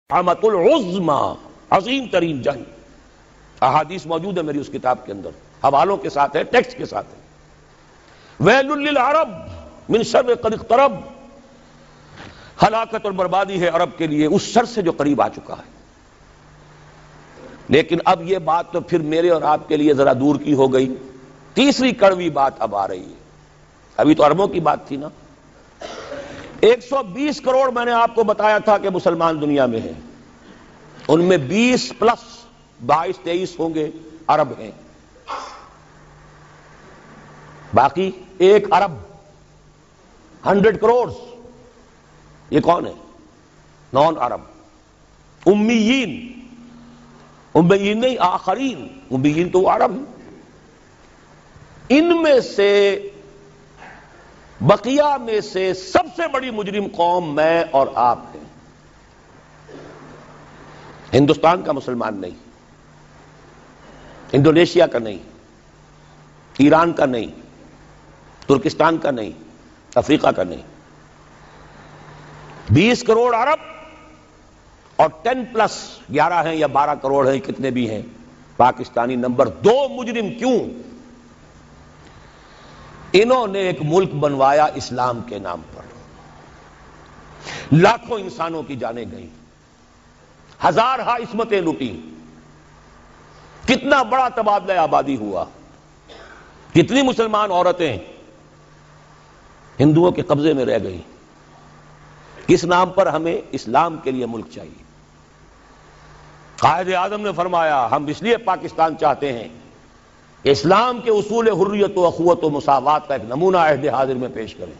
عامۃ العظما، عظیم ترین جنگ. احادیث موجود ہے میری اس کتاب کے اندر، حوالوں کے ساتھ ہے، ٹیکسٹ کے ساتھ ہے. ویل للعرب من شر قد اقترب، ہلاکت اور بربادی ہے عرب کے لیے اس شر سے جو قریب آ چکا ہے. لیکن اب یہ بات تو پھر میرے اور آپ کے لیے ذرا دور کی ہو گئی. تیسری کڑوی بات اب آ رہی ہے. ابھی تو عربوں کی بات تھی نا. 120 کروڑ میں نے آپ کو بتایا تھا کہ مسلمان دنیا میں ہیں، ان میں 20 پلس 22-23 ہوں گے عرب ہیں، باقی 1 ارب 100 کروڑ یہ کون ہے؟ نان عرب، امیین. امیین نہیں، آخرین. امیین تو عرب ہیں. ان میں سے بقیہ میں سے سب سے بڑی مجرم قوم میں اور آپ ہیں. ہندوستان کا مسلمان نہیں، انڈونیشیا کا نہیں، ایران کا نہیں، ترکستان کا نہیں، افریقہ کا نہیں. 20 کروڑ عرب اور 10 پلس 11 ہیں یا 12 کروڑ ہیں، کتنے بھی ہیں پاکستانی. نمبر 2 مجرم. کیوں؟ انہوں نے ایک ملک بنوایا اسلام کے نام پر، لاکھوں انسانوں کی جانیں گئیں، ہزارہا عصمتیں لوٹی، کتنا بڑا تبادلہ آبادی ہوا، کتنی مسلمان عورتیں ہندوؤں کے قبضے میں رہ گئی. کس نام پر؟ ہمیں اسلام کے لیے ملک چاہیے. قائد اعظم نے فرمایا ہم اس لیے پاکستان چاہتے ہیں کہ اسلام کے اصول حریت و اخوت و مساوات کا ایک نمونہ عہد حاضر میں پیش کریں.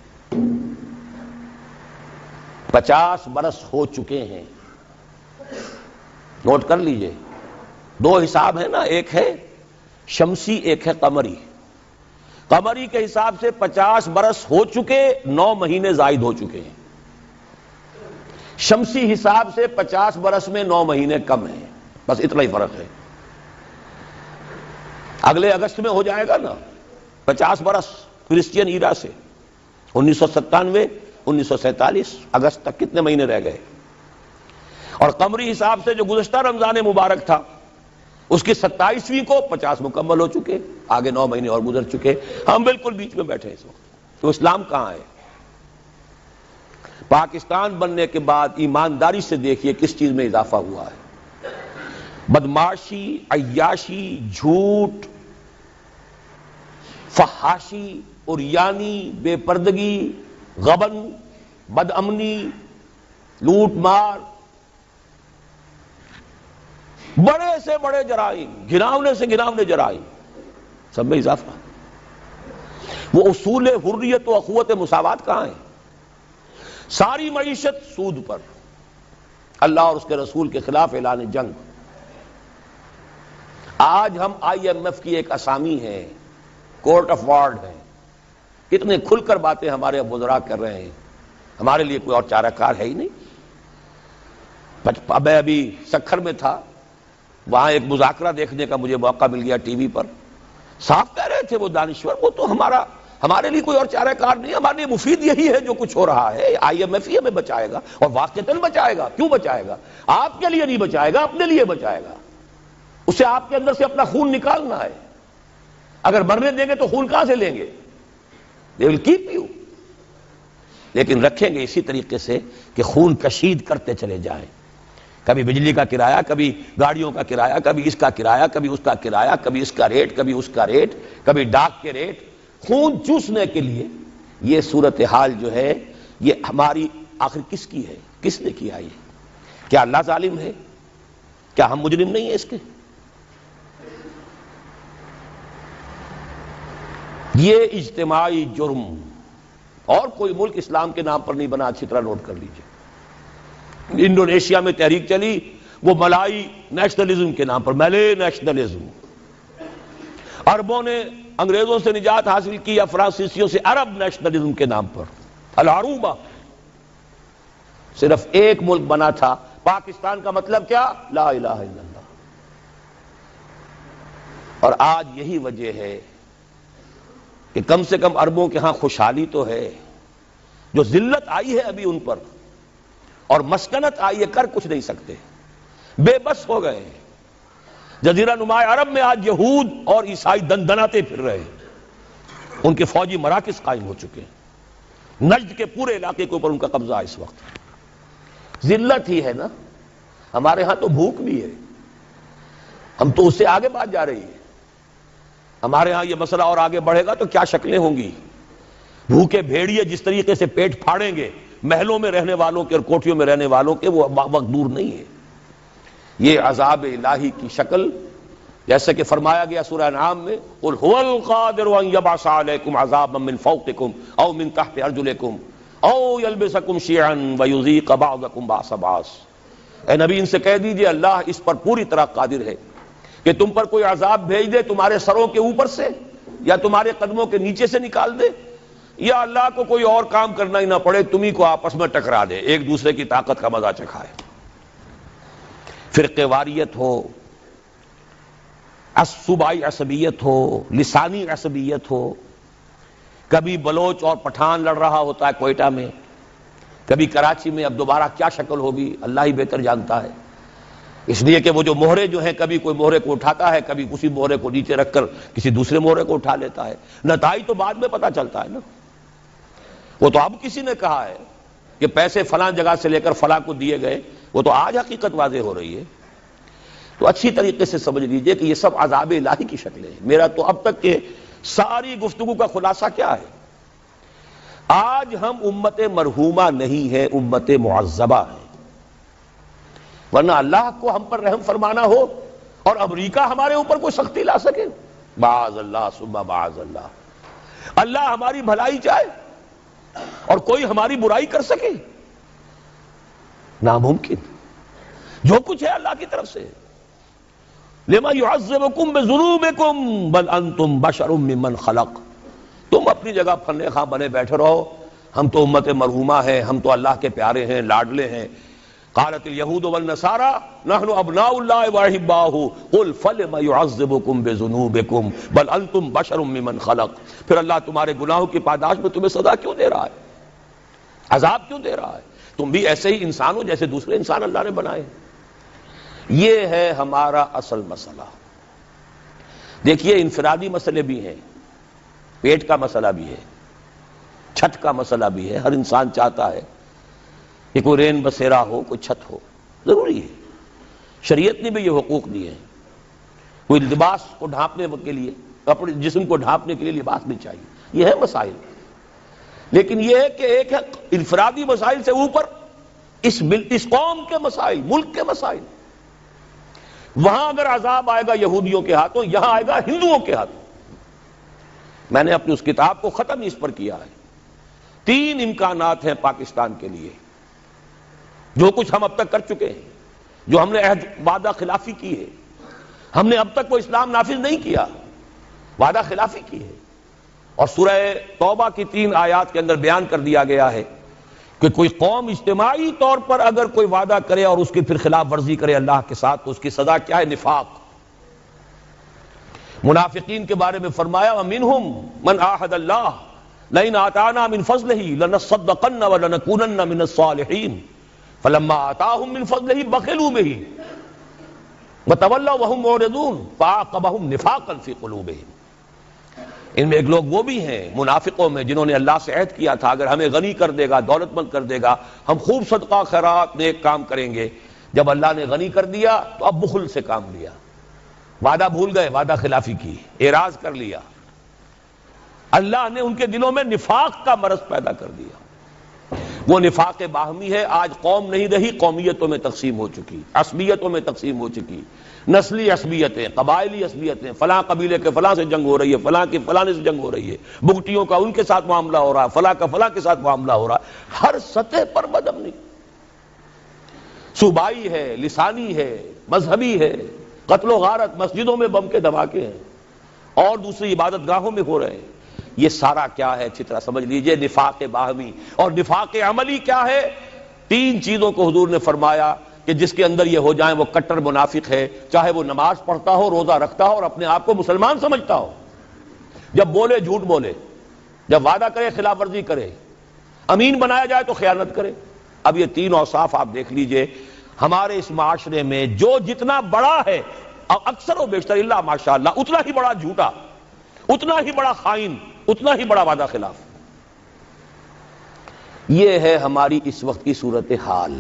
50 برس ہو چکے ہیں. نوٹ کر لیجئے، 2 حساب ہیں نا، ایک ہے شمسی، ایک ہے قمری. قمری کے حساب سے 50 برس ہو چکے، 9 مہینے زائد ہو چکے ہیں. شمسی حساب سے 50 برس میں 9 مہینے کم ہیں، بس اتنا ہی فرق ہے. اگلے اگست میں ہو جائے گا نا 50 برس کرسچین ایرا سے. 1997 1947 اگست تک کتنے مہینے رہ گئے؟ اور قمری حساب سے جو گزشتہ رمضان مبارک تھا اس کی 27ویں کو 50 مکمل ہو چکے، آگے 9 مہینے اور گزر چکے. ہم بالکل بیچ میں بیٹھے اس وقت. تو اسلام کہاں ہے؟ پاکستان بننے کے بعد ایمانداری سے دیکھیے کس چیز میں اضافہ ہوا ہے. بدمعاشی، عیاشی، جھوٹ، فحاشی، عریانی، بے پردگی، غبن، بد امنی، لوٹ مار، بڑے سے بڑے جرائم، گھناونے سے گھناونے جرائم، سب میں اضافہ. وہ اصول حریت و اخوت مساوات کہاں ہیں؟ ساری معیشت سود پر، اللہ اور اس کے رسول کے خلاف اعلان جنگ. آج ہم IMF کی ایک اسامی ہے، کورٹ آف وارڈ ہے. کتنے کھل کر باتیں ہمارے وزراء کر رہے ہیں. ہمارے لیے کوئی اور چارہ کار ہے ہی نہیں. میں ابھی سکھر میں تھا، وہاں ایک مذاکرہ دیکھنے کا مجھے موقع مل گیا ٹی وی پر. صاف کہہ رہے تھے وہ دانشور، وہ تو ہمارے لیے کوئی اور چارہ کار نہیں، ہمارے لیے مفید یہی ہے جو کچھ ہو رہا ہے. IMF ہی ہمیں بچائے گا، اور واقعتاً بچائے گا. کیوں بچائے گا؟ آپ کے لیے نہیں بچائے گا، اپنے لیے بچائے گا. اسے آپ کے اندر سے اپنا خون نکالنا ہے. اگر مرنے دیں گے تو خون کہاں سے لیں گے؟ they will keep you. لیکن رکھیں گے اسی طریقے سے کہ خون کشید کرتے چلے جائیں. کبھی بجلی کا کرایہ، کبھی گاڑیوں کا کرایہ، کبھی اس کا کرایہ، کبھی اس کا کرایہ، کبھی اس کا ریٹ، کبھی اس کا ریٹ، کبھی ڈاک کے ریٹ. خون چوسنے کے لیے یہ صورتحال جو ہے یہ ہماری آخر کس کی ہے؟ کس نے کیا یہ؟ کیا اللہ ظالم ہے؟ کیا ہم مجرم نہیں ہیں اس کے؟ یہ اجتماعی جرم. اور کوئی ملک اسلام کے نام پر نہیں بنا. اچھی طرح نوٹ کر لیجئے. انڈونیشیا میں تحریک چلی وہ ملائی نیشنلزم کے نام پر، ملے نیشنلزم. عربوں نے انگریزوں سے نجات حاصل کی، یا فرانسیسیوں سے، عرب نیشنلزم کے نام پر. العروبہ. صرف ایک ملک بنا تھا پاکستان. کا مطلب کیا؟ لا الہ الا اللہ. اور آج یہی وجہ ہے کہ کم سے کم عربوں کے ہاں خوشحالی تو ہے. جو ذلت آئی ہے ابھی ان پر، اور مسکنت آئی ہے، کر کچھ نہیں سکتے، بے بس ہو گئے ہیں۔ جزیرہ نما عرب میں آج یہود اور عیسائی دندناتے پھر رہے ہیں، ان کے فوجی مراکز قائم ہو چکے ہیں، نجد کے پورے علاقے کے اوپر ان کا قبضہ ہے اس وقت۔ ذلت ہی ہے نا، ہمارے ہاں تو بھوک بھی ہے، ہم تو اس سے آگے بات جا رہی ہے۔ ہمارے ہاں یہ مسئلہ اور آگے بڑھے گا تو کیا شکلیں ہوں گی، بھوکے بھیڑیے جس طریقے سے پیٹ پھاڑیں گے محلوں میں رہنے والوں کے اور کوٹھیوں میں رہنے والوں کے، وہ وقت دور نہیں ہے۔ یہ عذاب الہی کی شکل، جیسے کہ فرمایا گیا سورہ انعام میں، قل هو القادر ان يبعث عليكم عذابا من فوقكم او من تحت ارجلكم او يلبسكم شيعا ويذيق بعضكم بعض بعض۔ اے نبی ان سے کہہ دیجئے اللہ اس پر پوری طرح قادر ہے کہ تم پر کوئی عذاب بھیج دے تمہارے سروں کے اوپر سے یا تمہارے قدموں کے نیچے سے نکال دے، یا اللہ کو کوئی اور کام کرنا ہی نہ پڑے، تمہیں کو آپس میں ٹکرا دے، ایک دوسرے کی طاقت کا مزہ چکھائے۔ فرقے واریت ہو، صوبائی عصبیت ہو، لسانی عصبیت ہو، کبھی بلوچ اور پٹھان لڑ رہا ہوتا ہے کوئٹہ میں، کبھی کراچی میں، اب دوبارہ کیا شکل ہوگی اللہ ہی بہتر جانتا ہے۔ اس لیے کہ وہ جو مہرے جو ہیں، کبھی کوئی مہرے کو اٹھاتا ہے، کبھی اسی مہرے کو نیچے رکھ کر کسی دوسرے مہرے کو اٹھا لیتا ہے، نتائج تو بعد میں پتہ چلتا ہے نا۔ وہ تو اب کسی نے کہا ہے کہ پیسے فلاں جگہ سے لے کر فلاں کو دیے گئے، وہ تو آج حقیقت واضح ہو رہی ہے۔ تو اچھی طریقے سے سمجھ لیجئے کہ یہ سب عذاب الہی کی شکلیں ہیں۔ میرا تو اب تک کے ساری گفتگو کا خلاصہ کیا ہے؟ آج ہم امت مرحومہ نہیں ہے، امت معذبہ ہے، ورنہ اللہ کو ہم پر رحم فرمانا ہو اور امریکہ ہمارے اوپر کوئی سختی لا سکے، معاذ اللہ ثم معاذ اللہ، اللہ ہماری بھلائی چاہے اور کوئی ہماری برائی کر سکے، ناممکن۔ جو کچھ ہے اللہ کی طرف سے۔ لما يعذبكم بذنوبكم بل انتم بشر ممن خلق۔ تم اپنی جگہ پھرنے خواہ بنے بیٹھے رہو، ہم تو امت مرحومہ ہیں، ہم تو اللہ کے پیارے ہیں، لاڈلے ہیں۔ قالت اليهود والنصارى نحن ابناء الله واحباؤه قل فلم يعذبكم بذنوبكم بل انتم بشر ممن خلق۔ پھر اللہ تمہارے گناہوں کی پاداش میں تمہیں سزا کیوں دے رہا ہے، عذاب کیوں دے رہا ہے؟ تم بھی ایسے ہی انسان ہو جیسے دوسرے انسان اللہ نے بنائے۔ یہ ہے ہمارا اصل مسئلہ۔ دیکھیے انفرادی مسئلے بھی ہیں، پیٹ کا مسئلہ بھی ہے، چھت کا مسئلہ بھی ہے، ہر انسان چاہتا ہے کہ کوئی رین بسیرا ہو، کوئی چھت ہو، ضروری ہے، شریعت نے بھی یہ حقوق دیے ہیں۔ کوئی لباس کو ڈھانپنے کے لیے، اپنے جسم کو ڈھانپنے کے لیے لباس بھی چاہیے، یہ ہے مسائل۔ لیکن یہ ہے کہ ایک ہے انفرادی مسائل سے اوپر اس قوم کے مسائل، ملک کے مسائل۔ وہاں اگر عذاب آئے گا یہودیوں کے ہاتھوں، یہاں آئے گا ہندوؤں کے ہاتھوں۔ میں نے اپنی اس کتاب کو ختم اس پر کیا ہے۔ 3 امکانات ہیں پاکستان کے لیے، جو کچھ ہم اب تک کر چکے ہیں، جو ہم نے عہد وعدہ خلافی کی ہے، ہم نے اب تک کوئی اسلام نافذ نہیں کیا، وعدہ خلافی کی ہے۔ اور سورہ توبہ کی 3 آیات کے اندر بیان کر دیا گیا ہے کہ کوئی قوم اجتماعی طور پر اگر کوئی وعدہ کرے اور اس کی پھر خلاف ورزی کرے اللہ کے ساتھ تو اس کی سزا کیا ہے؟ نفاق۔ منافقین کے بارے میں فرمایا وَمِنْهُمْ مَنْ عَاهَدَ اللَّهَ لَئِنْ آتَانَا مِنْ فَضْلِهِ لَنَصَّدَّقَنَّ وَلَنَكُونَنَّ مِنَ الصَّالِحِينَ فَلَمَّا آتَاهُم مِنْ فَضْلِهِ بَخِلُوا بِهِ وَتَوَلَّوْا وَهُمْ مُعْرِضُونَ فَعَاقَبَهُمْ نِفَاقًا فِي قُلُوبِهِمْ۔ ان میں ایک لوگ وہ بھی ہیں منافقوں میں جنہوں نے اللہ سے عہد کیا تھا اگر ہمیں غنی کر دے گا، دولت مند کر دے گا، ہم خوب صدقہ خیرات نیک کام کریں گے۔ جب اللہ نے غنی کر دیا تو اب بخل سے کام لیا، وعدہ بھول گئے، وعدہ خلافی کی، اعراض کر لیا۔ اللہ نے ان کے دلوں میں نفاق کا مرض پیدا کر دیا۔ وہ نفاق باہمی ہے، آج قوم نہیں رہی، قومیتوں میں تقسیم ہو چکی، عصبیتوں میں تقسیم ہو چکی، نسلی عصبیتیں، قبائلی عصبیتیں، فلاں قبیلے کے فلاں سے جنگ ہو رہی ہے، فلاں کی فلاں سے جنگ ہو رہی ہے، بگٹیوں کا ان کے ساتھ معاملہ ہو رہا ہے، فلاں کا فلاں کے ساتھ معاملہ ہو رہا ہے، ہر سطح پر بدامنی، صوبائی ہے، لسانی ہے، مذہبی ہے، قتل و غارت، مسجدوں میں بم کے دھماکے ہیں اور دوسری عبادت گاہوں میں ہو رہے ہیں۔ یہ سارا کیا ہے؟ اچھی طرح سمجھ لیجئے، نفاق باہمی۔ اور نفاق عملی کیا ہے؟ 3 چیزوں کو حضور نے فرمایا کہ جس کے اندر یہ ہو جائیں وہ کٹر منافق ہے، چاہے وہ نماز پڑھتا ہو، روزہ رکھتا ہو اور اپنے آپ کو مسلمان سمجھتا ہو، جب بولے جھوٹ بولے، جب وعدہ کرے خلاف ورزی کرے، امین بنایا جائے تو خیانت کرے، اب یہ تین اوصاف آپ دیکھ لیجئے ہمارے اس معاشرے میں جو جتنا بڑا ہے اکثر و بیشتر اللہ ماشاءاللہ اتنا ہی بڑا جھوٹا، اتنا ہی بڑا خائن، اتنا ہی بڑا وعدہ خلاف. یہ ہے ہماری اس وقت کی صورتحال.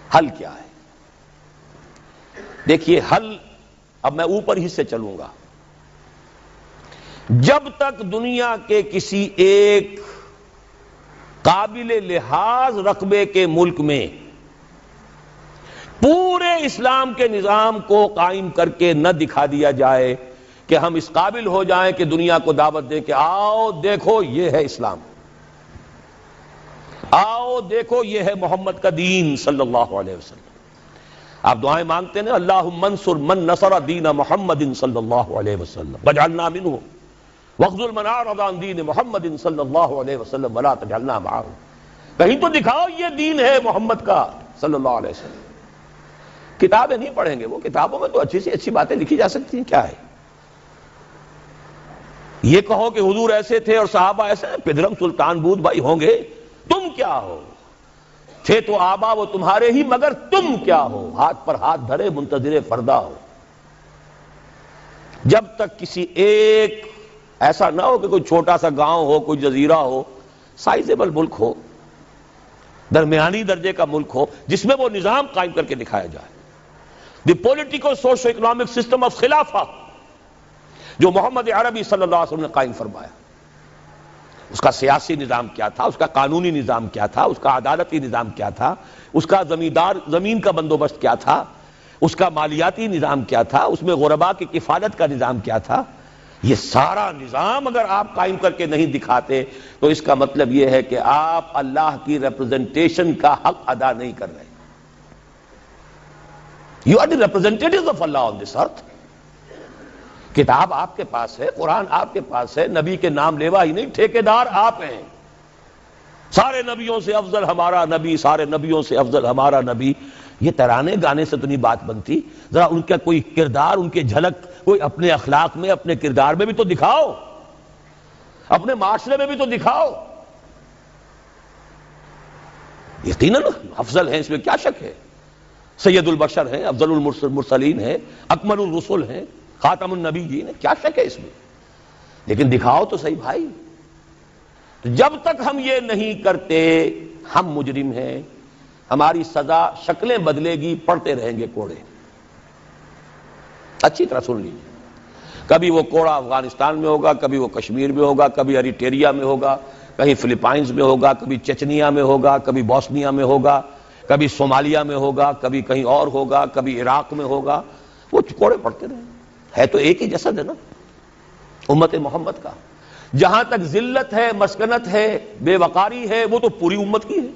حل کیا ہے؟ دیکھیے حل، اب میں اوپر ہی سے چلوں گا. جب تک دنیا کے کسی ایک قابل لحاظ رقبے کے ملک میں پورے اسلام کے نظام کو قائم کر کے نہ دکھا دیا جائے کہ ہم اس قابل ہو جائیں کہ دنیا کو دعوت دیں کہ آؤ دیکھو یہ ہے اسلام، آؤ دیکھو یہ ہے محمد کا دین صلی اللہ علیہ وسلم. آپ دعائیں مانگتے ہیں اللہم انصر من نصر دین محمد صلی اللہ علیہ وسلم واجعلنا منہم واخذل من اعرض عن دین محمد صلی اللہ علیہ وسلم ولا تجعلنا معهم. کہیں تو دکھاؤ یہ دین ہے محمد کا صلی اللہ علیہ وسلم. کتابیں نہیں پڑھیں گے، وہ کتابوں میں تو اچھی سی اچھی باتیں لکھی جا سکتی ہیں. کیا ہے یہ کہو کہ حضور ایسے تھے اور صحابہ ایسے، پدرم سلطان بود بھائی ہوں گے، تم کیا ہو؟ تھے تو آبا وہ تمہارے ہی، مگر تم کیا ہو؟ ہاتھ پر ہاتھ دھرے منتظر فردا ہو. جب تک کسی ایک ایسا نہ ہو کہ کوئی چھوٹا سا گاؤں ہو، کوئی جزیرہ ہو، سائزیبل ملک ہو، درمیانی درجے کا ملک ہو، جس میں وہ نظام قائم کر کے دکھایا جائے. The political socio economic system of Khilafah جو محمد عربی صلی اللہ علیہ وسلم نے قائم فرمایا، اس کا سیاسی نظام کیا تھا، اس کا قانونی نظام کیا تھا، اس کا عدالتی نظام کیا تھا، اس کا زمین کا بندوبست کیا تھا، اس کا مالیاتی نظام کیا تھا، اس میں غرباء کی کفالت کا نظام کیا تھا. یہ سارا نظام اگر آپ قائم کر کے نہیں دکھاتے تو اس کا مطلب یہ ہے کہ آپ اللہ کی ریپرزنٹیشن کا حق ادا نہیں کر رہے. You are the representatives of Allah on this earth. کتاب آپ کے پاس ہے، قرآن آپ کے پاس ہے، نبی کے نام لیوا ہی نہیں، ٹھیکیدار آپ ہیں. سارے نبیوں سے افضل ہمارا نبی، سارے نبیوں سے افضل ہمارا نبی. یہ ترانے گانے سے تو نہیں بات بنتی. ذرا ان کا کوئی کردار، ان کے جھلک کوئی اپنے اخلاق میں، اپنے کردار میں بھی تو دکھاؤ، اپنے معاشرے میں بھی تو دکھاؤ. یقیناً افضل ہیں، اس میں کیا شک ہے. سید البشر ہیں، افضل المرسلین ہیں، اکمل الرسل ہیں، خاتم النبیین ہیں، کیا شک ہے اس میں. لیکن دکھاؤ تو صحیح بھائی. جب تک ہم یہ نہیں کرتے ہم مجرم ہیں. ہماری سزا شکلیں بدلے گی، پڑھتے رہیں گے کوڑے. اچھی طرح سن لیجیے. کبھی وہ کوڑا افغانستان میں ہوگا، کبھی وہ کشمیر میں ہوگا، کبھی اریٹریا میں ہوگا، کہیں فلپائنز میں ہوگا، کبھی چچنیا میں ہوگا، کبھی بوسنیا میں ہوگا، کبھی صومالیہ میں ہوگا، کبھی کہیں اور ہوگا، کبھی عراق میں ہوگا. وہ کوڑے پڑتے رہیں. ہے تو ایک ہی جسد ہے نا امت محمد کا. جہاں تک ذلت ہے، مسکنت ہے، بے وقاری ہے، وہ تو پوری امت کی ہے.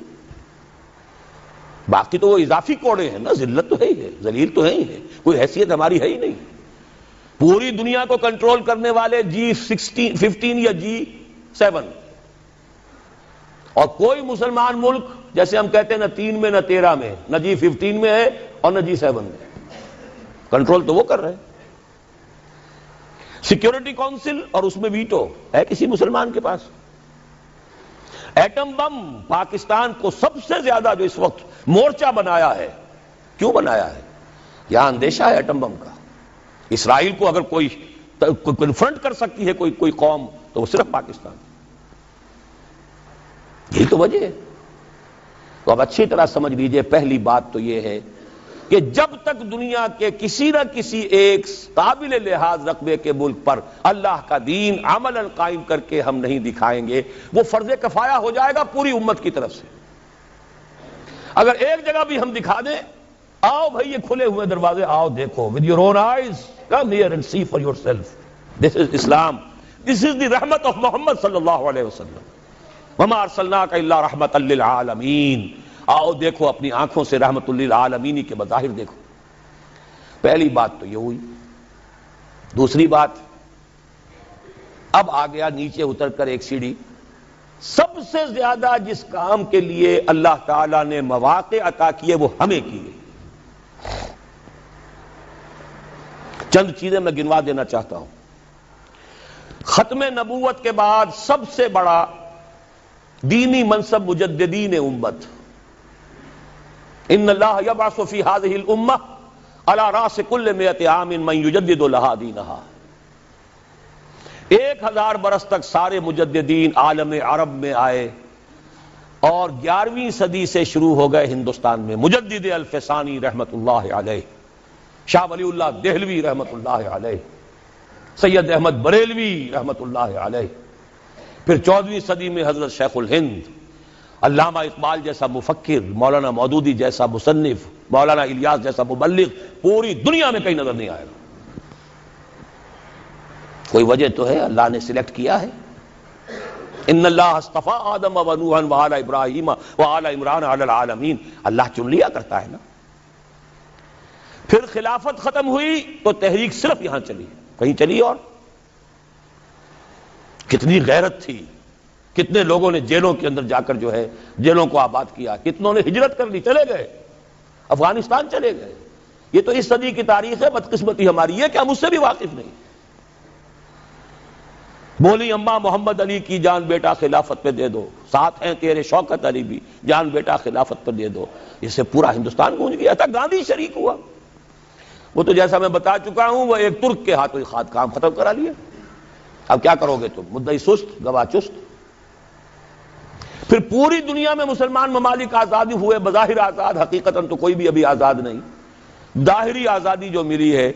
باقی تو وہ اضافی کوڑے ہیں نا. ذلت تو ہے ہی ہے، ذلیل تو ہے ہی ہے، کوئی حیثیت ہماری ہے ہی نہیں. پوری دنیا کو کنٹرول کرنے والے G15 یا G7، اور کوئی مسلمان ملک جیسے ہم کہتے ہیں نہ 3 میں نہ 13 میں، نہ G15 میں ہے اور نہ G7 میں. کنٹرول تو وہ کر رہے ہیں. سیکیورٹی کونسل اور اس میں ویٹو ہے کسی مسلمان کے پاس. ایٹم بم پاکستان کو سب سے زیادہ جو اس وقت مورچہ بنایا ہے، کیوں بنایا ہے؟ یہاں اندیشہ ہے ایٹم بم کا. اسرائیل کو اگر کوئی کنفرنٹ کر سکتی ہے کوئی قوم تو وہ صرف پاکستان. یہی تو وجہ ہے. تو اب اچھی طرح سمجھ لیجئے، پہلی بات تو یہ ہے کہ جب تک دنیا کے کسی نہ کسی ایک قابل لحاظ رقبے کے ملک پر اللہ کا دین عملاً قائم کر کے ہم نہیں دکھائیں گے، وہ فرض کفایہ ہو جائے گا پوری امت کی طرف سے. اگر ایک جگہ بھی ہم دکھا دیں، آؤ بھائی یہ کھلے ہوئے دروازے، آؤ دیکھو with your own eyes, come here and see for yourself. This is Islam. This is the رحمت of محمد صلی اللہ علیہ وسلم. وما ارسلناک الا رحمۃ للعالمین. آؤ دیکھو اپنی آنکھوں سے رحمت للعالمین کے مظاہر دیکھو. پہلی بات تو یہ ہوئی. دوسری بات، اب آ گیا نیچے اتر کر ایک سیڑھی. سب سے زیادہ جس کام کے لیے اللہ تعالیٰ نے مواقع عطا کیے وہ ہمیں کیے. چند چیزیں میں گنوا دینا چاہتا ہوں. ختم نبوت کے بعد سب سے بڑا دینی منصب مجددین امت ان اللہ یبعث فی ہذہ الامہ علی راس کل 100 عام من یجدد لہا دینہا. 1000 برس تک سارے مجددین عالم عرب میں آئے اور 11ویں صدی سے شروع ہو گئے ہندوستان میں. مجدد الفسانی رحمت اللہ علیہ، شاہ ولی اللہ دہلوی رحمت اللہ علیہ، سید احمد بریلوی رحمت اللہ علیہ، پھر 14ویں صدی میں حضرت شیخ الہند، علامہ اقبال جیسا مفکر، مولانا مودودی جیسا مصنف، مولانا الیاس جیسا مبلغ پوری دنیا میں کہیں نظر نہیں آئے گا. کوئی وجہ تو ہے، اللہ نے سلیکٹ کیا ہے. ان اللہ اصطفیٰ آدم و نوحا وآل ابراہیم وآل عمران علی العالمین. اللہ چن لیا کرتا ہے نا. پھر خلافت ختم ہوئی تو تحریک صرف یہاں چلی، کہیں چلی. اور کتنی غیرت تھی، کتنے لوگوں نے جیلوں کے اندر جا کر جو ہے جیلوں کو آباد کیا، کتنوں نے ہجرت کر لی، چلے گئے افغانستان چلے گئے. یہ تو اس صدی کی تاریخ ہے. بدقسمتی ہماری ہے کہ ہم اس سے بھی واقف نہیں. بولی اماں محمد علی کی جان بیٹا خلافت پہ دے دو، ساتھ ہیں تیرے شوکت علی بھی، جان بیٹا خلافت پہ دے دو. اس سے پورا ہندوستان گونج گیا تھا. گاندھی شریک ہوا. وہ تو جیسا میں بتا چکا ہوں، وہ ایک ترک کے ہاتھوں خاد کام ختم کرا لیا. اب کیا کرو گے تم؟ مدعی سست گواہ چست. پھر پوری دنیا میں مسلمان ممالک آزادی ہوئے، بظاہر آزاد، حقیقتاً تو کوئی بھی ابھی آزاد نہیں. ظاہری آزادی جو ملی ہے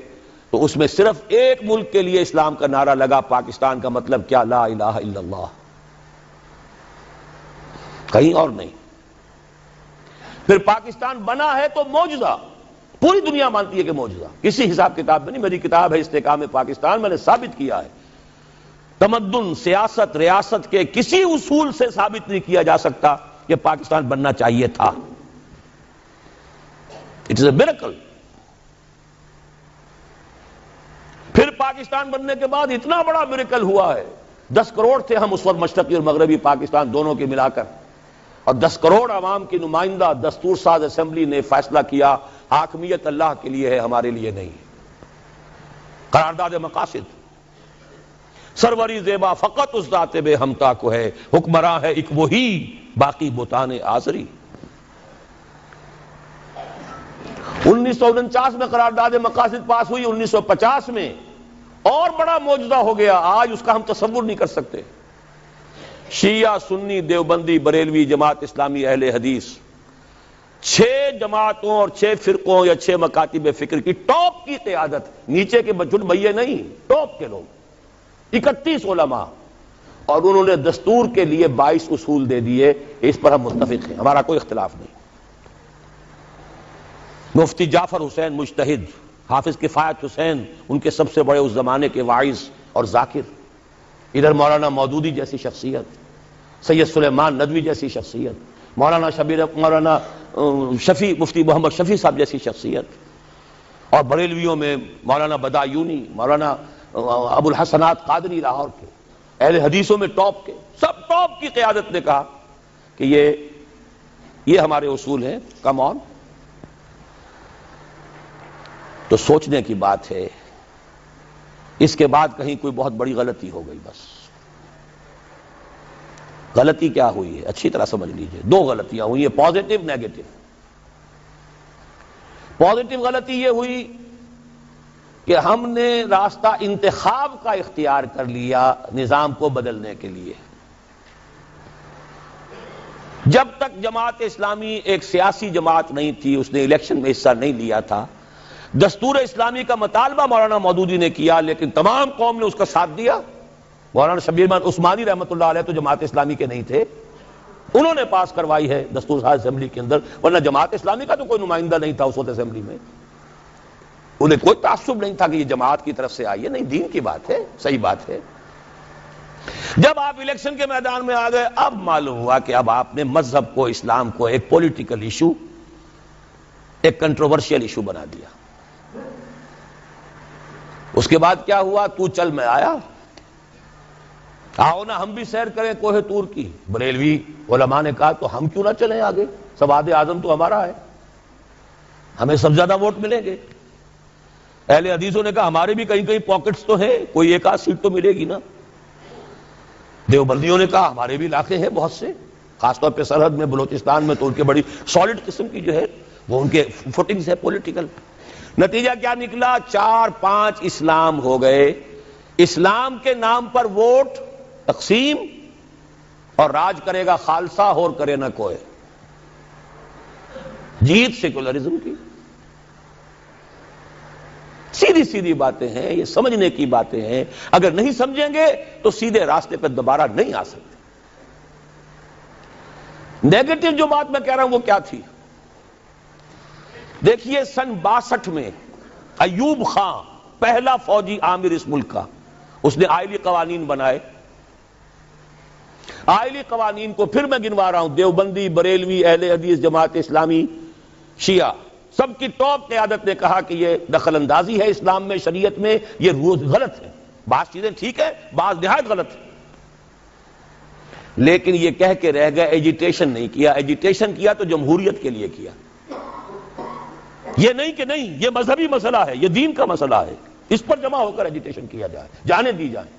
تو اس میں صرف ایک ملک کے لیے اسلام کا نعرہ لگا. پاکستان کا مطلب کیا؟ لا الہ الا اللہ، کہیں اور نہیں. پھر پاکستان بنا ہے تو معجزہ، پوری دنیا مانتی ہے کہ معجزہ. کسی حساب کتاب میں نہیں. میری کتاب ہے استحکام پاکستان، میں نے ثابت کیا ہے تمدن، سیاست، ریاست کے کسی اصول سے ثابت نہیں کیا جا سکتا کہ پاکستان بننا چاہیے تھا. It is a miracle. پھر پاکستان بننے کے بعد اتنا بڑا میریکل ہوا ہے. 10 کروڑ تھے ہم اس وقت، مشرقی اور مغربی پاکستان دونوں کے ملا کر، اور 10 کروڑ عوام کی نمائندہ دستور ساز اسمبلی نے فیصلہ کیا حاکمیت اللہ کے لیے ہے، ہمارے لیے نہیں. قرارداد مقاصد، سروری زیبا فقط اس ذات بے ہمتا کو ہے، حکمراں ہے ایک وہی باقی بتان آزری. 1949 میں قرارداد مقاصد پاس ہوئی. 1950 میں اور بڑا معجزہ ہو گیا، آج اس کا ہم تصور نہیں کر سکتے. شیعہ، سنی، دیوبندی، بریلوی، جماعت اسلامی، اہل حدیث، 6 جماعتوں اور 6 فرقوں یا 6 مکاتب فکر کی ٹاپ کی قیادت، نیچے کے بچڑ بھئیے نہیں، ٹاپ کے لوگ، 31 علماء، اور انہوں نے دستور کے لیے 22 اصول دے دیے. اس پر ہم متفق ہیں، ہمارا کوئی اختلاف نہیں. مفتی جعفر حسین مجتہد، حافظ کفایت حسین ان کے سب سے بڑے اس زمانے کے واعظ اور ذاکر، ادھر مولانا مودودی جیسی شخصیت، سید سلیمان ندوی جیسی شخصیت، مولانا شفیع، مفتی محمد شفیع صاحب جیسی شخصیت، اور بریلویوں میں مولانا بدایونی، مولانا ابو الحسنات قادری لاہور کے، اہل حدیثوں میں ٹاپ کے، سب ٹاپ کی قیادت نے کہا کہ یہ ہمارے اصول ہیں. کم آن. تو سوچنے کی بات ہے، اس کے بعد کہیں کوئی بہت بڑی غلطی ہو گئی. بس غلطی کیا ہوئی ہے اچھی طرح سمجھ لیجئے. 2 غلطیاں ہوئی ہیں، پازیٹو نیگیٹو. پازیٹو غلطی یہ ہوئی کہ ہم نے راستہ انتخاب کا اختیار کر لیا نظام کو بدلنے کے لیے. جب تک جماعت اسلامی ایک سیاسی جماعت نہیں تھی، اس نے الیکشن میں حصہ نہیں لیا تھا، دستور اسلامی کا مطالبہ مولانا مودودی نے کیا لیکن تمام قوم نے اس کا ساتھ دیا. مولانا شبیر احمد عثمانی رحمۃ اللہ علیہ تو جماعت اسلامی کے نہیں تھے، انہوں نے پاس کروائی ہے دستور ساز اسمبلی کے اندر، ورنہ جماعت اسلامی کا تو کوئی نمائندہ نہیں تھا اس وقت اسمبلی میں. انہیں کوئی تعصب نہیں تھا کہ یہ جماعت کی طرف سے آئی ہے، نہیں، دین کی بات ہے، صحیح بات ہے. جب آپ الیکشن کے میدان میں آ گئے، اب معلوم ہوا کہ اب آپ نے مذہب کو، اسلام کو ایک پولیٹیکل ایشو، ایک کنٹروورشل ایشو بنا دیا. اس کے بعد کیا ہوا؟ تو چل میں آیا، آؤ نا ہم بھی سیر کریں کوہ طور کی. بریلوی علماء نے کہا تو ہم کیوں نہ چلیں آگے، سواد اعظم تو ہمارا ہے، ہمیں سب زیادہ ووٹ ملیں گے. اہل حدیثوں نے کہا ہمارے بھی کہیں کہیں پاکٹس تو ہیں، کوئی 1 آدھ سیٹ تو ملے گی نا. دیوبندیوں نے کہا ہمارے بھی علاقے ہیں بہت سے، خاص طور پہ سرحد میں، بلوچستان میں تو ان کے بڑی سالڈ قسم کی جو ہے وہ ان کے فوٹنگز ہے پولیٹیکل. نتیجہ کیا نکلا؟ 4-5 اسلام ہو گئے. اسلام کے نام پر ووٹ تقسیم اور راج کرے گا خالصہ اور کرے نہ کوئی. جیت سیکولرزم کی. سیدھی سیدھی باتیں ہیں، یہ سمجھنے کی باتیں ہیں. اگر نہیں سمجھیں گے تو سیدھے راستے پہ دوبارہ نہیں آ سکتے. نیگیٹو جو بات میں کہہ رہا ہوں وہ کیا تھی؟ دیکھیے سن 62 میں ایوب خان پہلا فوجی عامر اس ملک کا، اس نے آئلی قوانین بنائے. آئلی قوانین کو پھر میں گنوا رہا ہوں، دیوبندی، بریلوی، اہل حدیث، جماعت اسلامی، شیعہ، سب کی ٹاپ قیادت نے کہا کہ یہ دخل اندازی ہے اسلام میں، شریعت میں، یہ روز غلط ہے. بعض چیزیں ٹھیک ہے، بعض نہایت غلط ہے. لیکن یہ کہہ کے رہ گئے، ایجیٹیشن نہیں کیا. ایجیٹیشن کیا تو جمہوریت کے لیے کیا. یہ نہیں کہ نہیں یہ مذہبی مسئلہ ہے، یہ دین کا مسئلہ ہے، اس پر جمع ہو کر ایجیٹیشن کیا جائے، جانے دی جائے.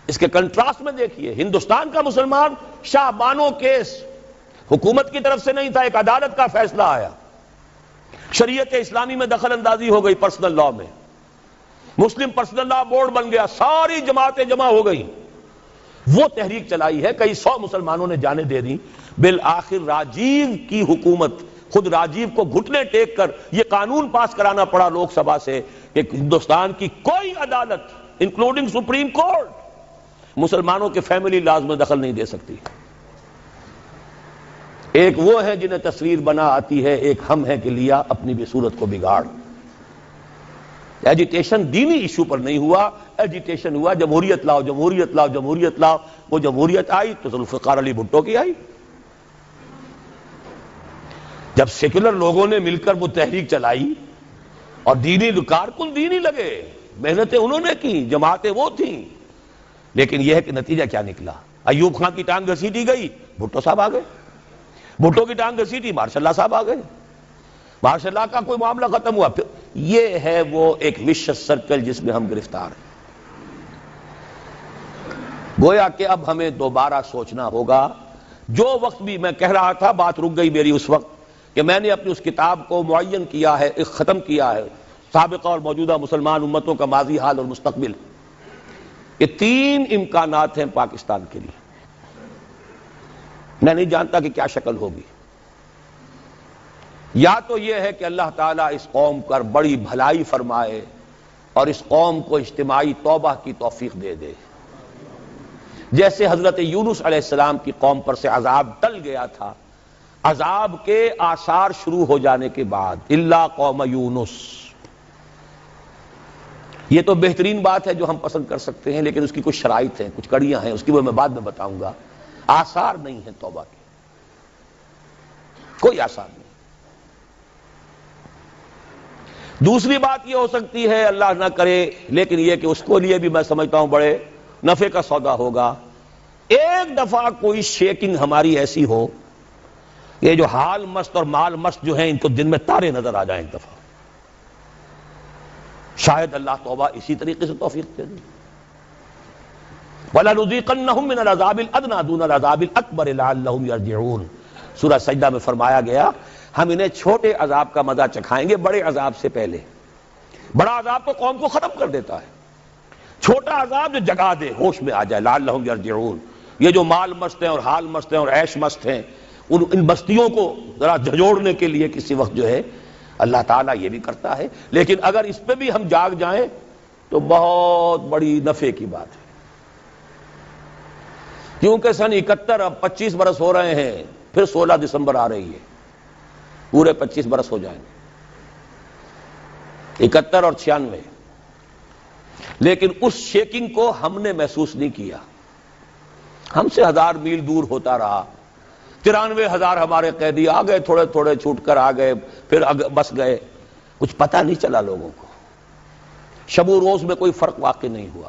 اس کے کنٹراسٹ میں دیکھیے، ہندوستان کا مسلمان شاہ بانو کیس حکومت کی طرف سے نہیں تھا، ایک عدالت کا فیصلہ آیا، شریعت اسلامی میں دخل اندازی ہو گئی پرسنل لاء میں. مسلم پرسنل لاء بورڈ بن گیا، ساری جماعتیں جمع ہو گئی. وہ تحریک چلائی ہے، کئی 100 مسلمانوں نے جانیں دے دی. بالآخر راجیو کی حکومت، خود راجیو کو گھٹنے ٹیک کر یہ قانون پاس کرانا پڑا لوک سبھا سے کہ ہندوستان کی کوئی عدالت انکلوڈنگ سپریم کورٹ مسلمانوں کے فیملی لاز میں دخل نہیں دے سکتی. ایک وہ ہے جنہیں تصویر بنا آتی ہے، ایک ہم ہیں کہ لیا اپنی بھی صورت کو بگاڑ. ایجیٹیشن دینی ایشو پر نہیں ہوا، ایجیٹیشن ہوا جمہوریت لاؤ، جمہوریت لاؤ، جمہوریت لاؤ. وہ جمہوریت آئی تو ذوالفقار علی بھٹو کی آئی. جب سیکولر لوگوں نے مل کر وہ تحریک چلائی اور دینی کارکن دینی لگے، محنتیں انہوں نے کی، جماعتیں وہ تھیں. لیکن یہ ہے کہ نتیجہ کیا نکلا؟ ایوب خان کی ٹانگ گھسیٹی گئی، بھٹو صاحب آ گئے. بھٹو کی ٹانگ گھسیٹی، ماشاء اللہ صاحب آ گئے. ماشاء اللہ کا کوئی معاملہ ختم ہوا. پھر یہ ہے وہ ایک وشس سرکل جس میں ہم گرفتار ہیں. گویا کہ اب ہمیں دوبارہ سوچنا ہوگا. جو وقت بھی میں کہہ رہا تھا، بات رک گئی میری اس وقت کہ میں نے اپنی اس کتاب کو معین کیا ہے، ختم کیا ہے، سابقہ اور موجودہ مسلمان امتوں کا ماضی، حال اور مستقبل. یہ 3 امکانات ہیں پاکستان کے لیے. میں نہیں جانتا کہ کیا شکل ہوگی. یا تو یہ ہے کہ اللہ تعالیٰ اس قوم پر بڑی بھلائی فرمائے اور اس قوم کو اجتماعی توبہ کی توفیق دے دے، جیسے حضرت یونس علیہ السلام کی قوم پر سے عذاب ٹل گیا تھا. عذاب کے آثار شروع ہو جانے کے بعد الا قوم یونس، یہ تو بہترین بات ہے جو ہم پسند کر سکتے ہیں، لیکن اس کی کچھ شرائط ہیں، کچھ کڑیاں ہیں، اس کی وہ میں بعد میں بتاؤں گا. آثار نہیں ہیں توبہ کے، کوئی آثار نہیں. دوسری بات یہ ہو سکتی ہے، اللہ نہ کرے، لیکن یہ کہ اس کو لیے بھی میں سمجھتا ہوں بڑے نفع کا سودا ہوگا. ایک دفعہ کوئی شیکنگ ہماری ایسی ہو، یہ جو حال مست اور مال مست جو ہیں ان کو دن میں تارے نظر آ جائیں ایک دفعہ، شاید اللہ توبہ اسی طریقے سے توفیق دے دے. وَلَنُذِيقَنَّهُم مِّنَ الْعَذَابِ الْأَدْنَىٰ دُونَ الْعَذَابِ الْأَكْبَرِ لَعَلَّهُمْ يَرْجِعُونَ. سورہ سجدہ میں فرمایا گیا ہم انہیں چھوٹے عذاب کا مزہ چکھائیں گے بڑے عذاب سے پہلے. بڑا عذاب تو قوم کو ختم کر دیتا ہے، چھوٹا عذاب جو جگا دے، ہوش میں آ جائے. لعلہم یرجعون. یہ جو مال مست ہیں اور حال مست ہیں اور عیش مست ہیں، ان بستیوں کو ذرا جھجوڑنے کے لیے کسی وقت جو ہے اللہ تعالیٰ یہ بھی کرتا ہے. لیکن اگر اس پہ بھی ہم جاگ جائیں تو بہت بڑی نفع کی بات ہے، کیونکہ سن 71 اب 25 برس ہو رہے ہیں، پھر 16 دسمبر آ رہی ہے، پورے 25 برس ہو جائیں گے، 71 اور 96. لیکن اس شیکنگ کو ہم نے محسوس نہیں کیا، ہم سے 1000 میل دور ہوتا رہا. 93,000 ہمارے قیدی آ گئے، تھوڑے تھوڑے چھوٹ کر آ گئے، پھر بس گئے، کچھ پتہ نہیں چلا لوگوں کو. شب و روز میں کوئی فرق واقع نہیں ہوا.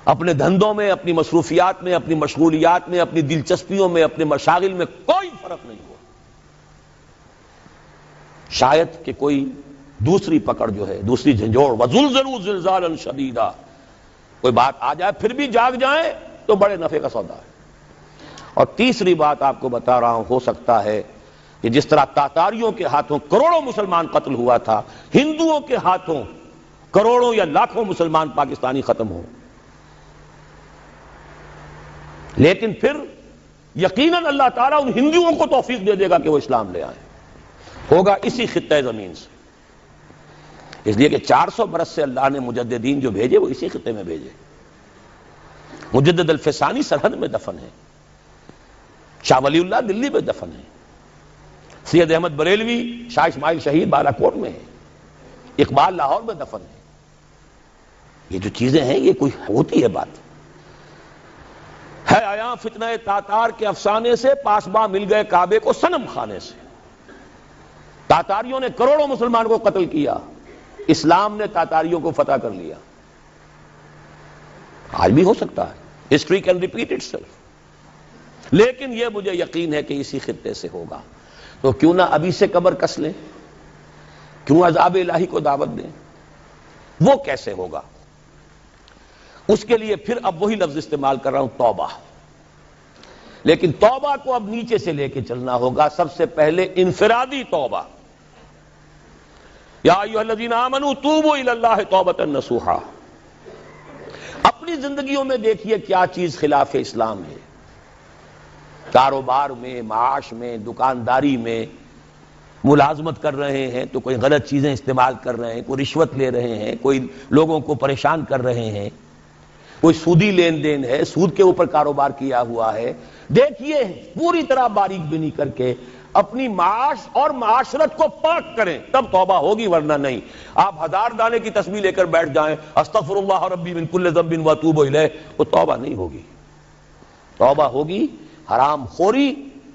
اپنے دھندوں میں، اپنی مصروفیات میں، اپنی مشغولیات میں، اپنی دلچسپیوں میں، اپنے مشاغل میں کوئی فرق نہیں ہوا. شاید کہ کوئی دوسری پکڑ جو ہے، دوسری جھنجھوڑ، وَزُلْزِلُوا زِلْزَالًا شَدِيدًا، کوئی بات آ جائے پھر بھی جاگ جائیں تو بڑے نفع کا سودا ہے. اور تیسری بات آپ کو بتا رہا ہوں، ہو سکتا ہے کہ جس طرح تاتاریوں کے ہاتھوں کروڑوں مسلمان قتل ہوا تھا، ہندوؤں کے ہاتھوں کروڑوں یا لاکھوں مسلمان پاکستانی ختم ہوں، لیکن پھر یقیناً اللہ تعالیٰ ان ہندوؤں کو توفیق دے دے گا کہ وہ اسلام لے آئیں، ہوگا اسی خطہ زمین سے۔ اس لیے کہ 400 برس سے اللہ نے مجددین جو بھیجے وہ اسی خطے میں بھیجے۔ مجدد الفسانی سرحد میں دفن ہے، شاہ ولی اللہ دلی میں دفن ہے، سید احمد بریلوی شاہ اسماعیل شہید بالا کوٹ میں ہے، اقبال لاہور میں دفن ہے۔ یہ جو چیزیں ہیں یہ کوئی ہوتی ہے بات؟ ہے آیا فتنہ تاتار کے افسانے سے، پاسباں مل گئے کعبے کو صنم خانے سے۔ تاتاریوں نے کروڑوں مسلمان کو قتل کیا، اسلام نے تاتاریوں کو فتح کر لیا۔ آج بھی ہو سکتا ہے، history can repeat it self, لیکن یہ مجھے یقین ہے کہ اسی خطے سے ہوگا۔ تو کیوں نہ ابھی سے کمر کس لیں، کیوں عذاب الہی کو دعوت دیں؟ وہ کیسے ہوگا؟ اس کے لیے پھر اب وہی لفظ استعمال کر رہا ہوں، توبہ۔ لیکن توبہ کو اب نیچے سے لے کے چلنا ہوگا۔ سب سے پہلے انفرادی توبہ، یا ایھا الذین آمنوا توبوا الی اللہ توبۃ نصوحا۔ اپنی زندگیوں میں دیکھیے کیا چیز خلاف اسلام ہے، کاروبار میں، معاش میں، دکانداری میں ملازمت کر رہے ہیں تو کوئی غلط چیزیں استعمال کر رہے ہیں، کوئی رشوت لے رہے ہیں، کوئی لوگوں کو پریشان کر رہے ہیں، کوئی سودی لین دین ہے، سود کے اوپر کاروبار کیا ہوا ہے۔ دیکھیے پوری طرح باریک بینی کر کے اپنی معاش اور معاشرت کو پاک کریں، تب توبہ ہوگی، ورنہ نہیں۔ آپ 1000 دانے کی تسبیح لے کر بیٹھ جائیں، استغفر اللہ ربی من کل ذنب واتوب الیہ، وہ توبہ نہیں ہوگی۔ توبہ ہوگی حرام خوری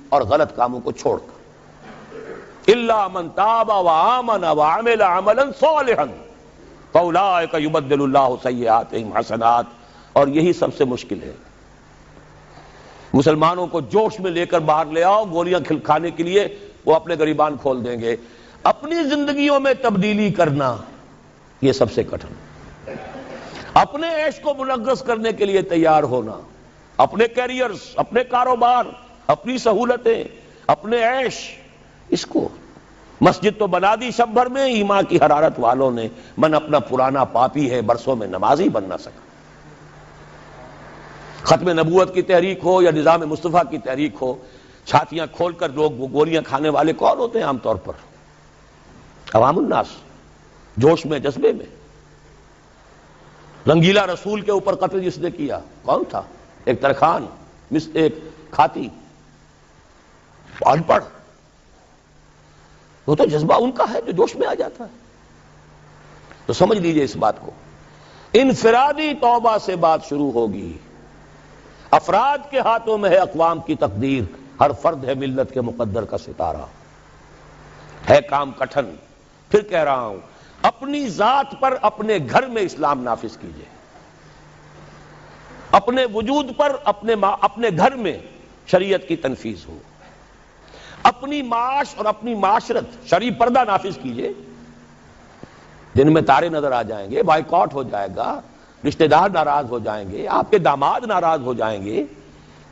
اور غلط کاموں کو چھوڑ کر۔ الا من تاب وآمن وعمل عملا صالحا فاولئک یبدل اللہ سیئاتہم حسنات۔ اور یہی سب سے مشکل ہے۔ مسلمانوں کو جوش میں لے کر باہر لے آؤ، گولیاں کھانے کے لیے وہ اپنے گریبان کھول دیں گے۔ اپنی زندگیوں میں تبدیلی کرنا یہ سب سے کٹھن۔ اپنے عیش کو منغص کرنے کے لیے تیار ہونا، اپنے کیریئرز، اپنے کاروبار، اپنی سہولتیں، اپنے عیش، اس کو مسجد تو بنا دی شب بھر میں، ایمان کی حرارت والوں نے، من اپنا پرانا پاپی ہے برسوں میں نمازی بن نہ سکا۔ ختم نبوت کی تحریک ہو یا نظام مصطفیٰ کی تحریک ہو، چھاتیاں کھول کر لوگ گولیاں کھانے والے کون ہوتے ہیں عام طور پر؟ عوام الناس، جوش میں، جذبے میں۔ رنگیلا رسول کے اوپر قتل جس نے کیا کون تھا؟ ایک ترخان، ایک کھاتی، ان پڑھ۔ وہ تو جذبہ ان کا ہے جو جوش میں آ جاتا ہے۔ تو سمجھ لیجئے اس بات کو، انفرادی توبہ سے بات شروع ہوگی۔ افراد کے ہاتھوں میں ہے اقوام کی تقدیر، ہر فرد ہے ملت کے مقدر کا ستارہ۔ ہے کام کٹھن، پھر کہہ رہا ہوں، اپنی ذات پر اپنے گھر میں اسلام نافذ کیجئے، اپنے وجود پر اپنے گھر میں شریعت کی تنفیذ ہو، اپنی معاش اور اپنی معاشرت شرعی پردہ نافذ کیجئے۔ دن میں تارے نظر آ جائیں گے، بائیکاٹ ہو جائے گا، رشتہ دار ناراض ہو جائیں گے، آپ کے داماد ناراض ہو جائیں گے۔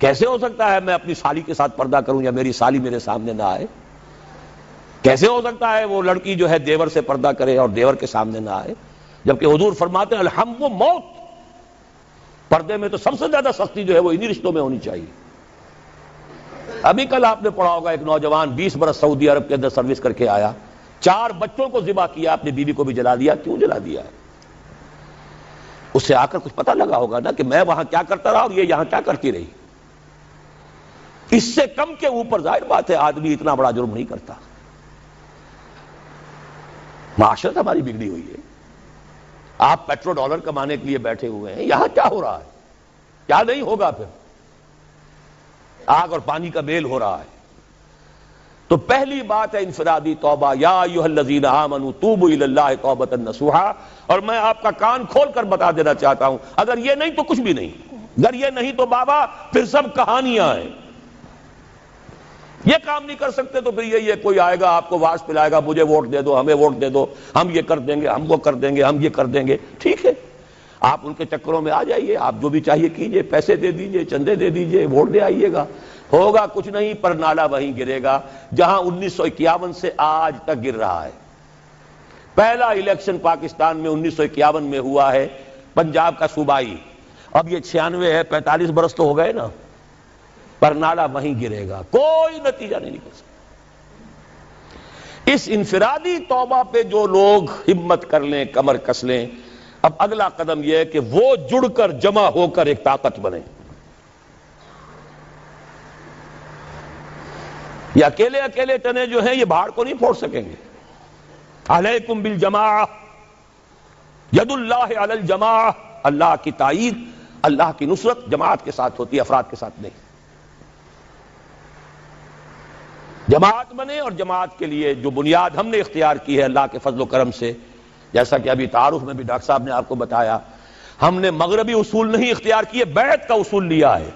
کیسے ہو سکتا ہے میں اپنی سالی کے ساتھ پردہ کروں یا میری سالی میرے سامنے نہ آئے؟ کیسے ہو سکتا ہے وہ لڑکی جو ہے دیور سے پردہ کرے اور دیور کے سامنے نہ آئے؟ جبکہ حضور فرماتے ہیں الحم و موت، پردے میں تو سب سے زیادہ سختی جو ہے وہ انہی رشتوں میں ہونی چاہیے۔ ابھی کل آپ نے پڑھا ہوگا ایک نوجوان 20 برس سعودی عرب کے اندر سروس کر کے آیا، 4 بچوں کو ذبح کیا، اپنی بیوی کو بھی جلا دیا۔ کیوں جلا دیا ہے؟ اس سے آ کر کچھ پتہ لگا ہوگا نا کہ میں وہاں کیا کرتا رہا اور یہ یہاں کیا کرتی رہی۔ اس سے کم کے اوپر ظاہر بات ہے آدمی اتنا بڑا جرم نہیں کرتا۔ معاشرت ہماری بگڑی ہوئی ہے۔ آپ پیٹرو ڈالر کمانے کے لیے بیٹھے ہوئے ہیں، یہاں کیا ہو رہا ہے؟ کیا نہیں ہوگا؟ پھر آگ اور پانی کا میل ہو رہا ہے۔ تو پہلی بات ہے انفرادی توبہ، یا ایھا الذین آمنوا توبوا الی اللہ توبۃ نصوحا۔ اور میں آپ کا کان کھول کر بتا دینا چاہتا ہوں، اگر یہ نہیں تو کچھ بھی نہیں، اگر یہ نہیں تو بابا پھر سب کہانیاں ہیں۔ یہ کام نہیں کر سکتے تو پھر یہی ہے، کوئی آئے گا آپ کو واز پلائے گا، مجھے ووٹ دے دو، ہمیں ووٹ دے دو، ہم یہ کر دیں گے، ہم وہ کر دیں گے، ہم یہ کر دیں گے۔ ٹھیک ہے، آپ ان کے چکروں میں آ جائیے، آپ جو بھی چاہیے کیجئے، پیسے دے دیجئے، چندے دے دیجئے، ووٹ دے آئیے گا، ہوگا کچھ نہیں پر نالا وہیں گرے گا جہاں 1951 سے آج تک گر رہا ہے۔ پہلا الیکشن پاکستان میں 1951 میں ہوا ہے، پنجاب کا صوبائی، اب یہ 96 ہے، 45 برس تو ہو گئے نا، پر نالا وہیں گرے گا، کوئی نتیجہ نہیں نکل سکتا۔ اس انفرادی توبہ پہ جو لوگ ہمت کر لیں، کمر کس لیں، اب اگلا قدم یہ ہے کہ وہ جڑ کر جمع ہو کر ایک طاقت بنے۔ یہ اکیلے اکیلے تنے جو ہیں یہ بہاڑ کو نہیں پھوڑ سکیں گے۔ علیکم بالجماعہ، ید اللہ علی الجماعہ، اللہ کی تائید، اللہ کی نصرت جماعت کے ساتھ ہوتی ہے، افراد کے ساتھ نہیں۔ جماعت بنے، اور جماعت کے لیے جو بنیاد ہم نے اختیار کی ہے اللہ کے فضل و کرم سے، جیسا کہ ابھی تعارف میں بھی ڈاکٹر صاحب نے آپ کو بتایا، ہم نے مغربی اصول نہیں اختیار کیے، بیعت کا اصول لیا ہے۔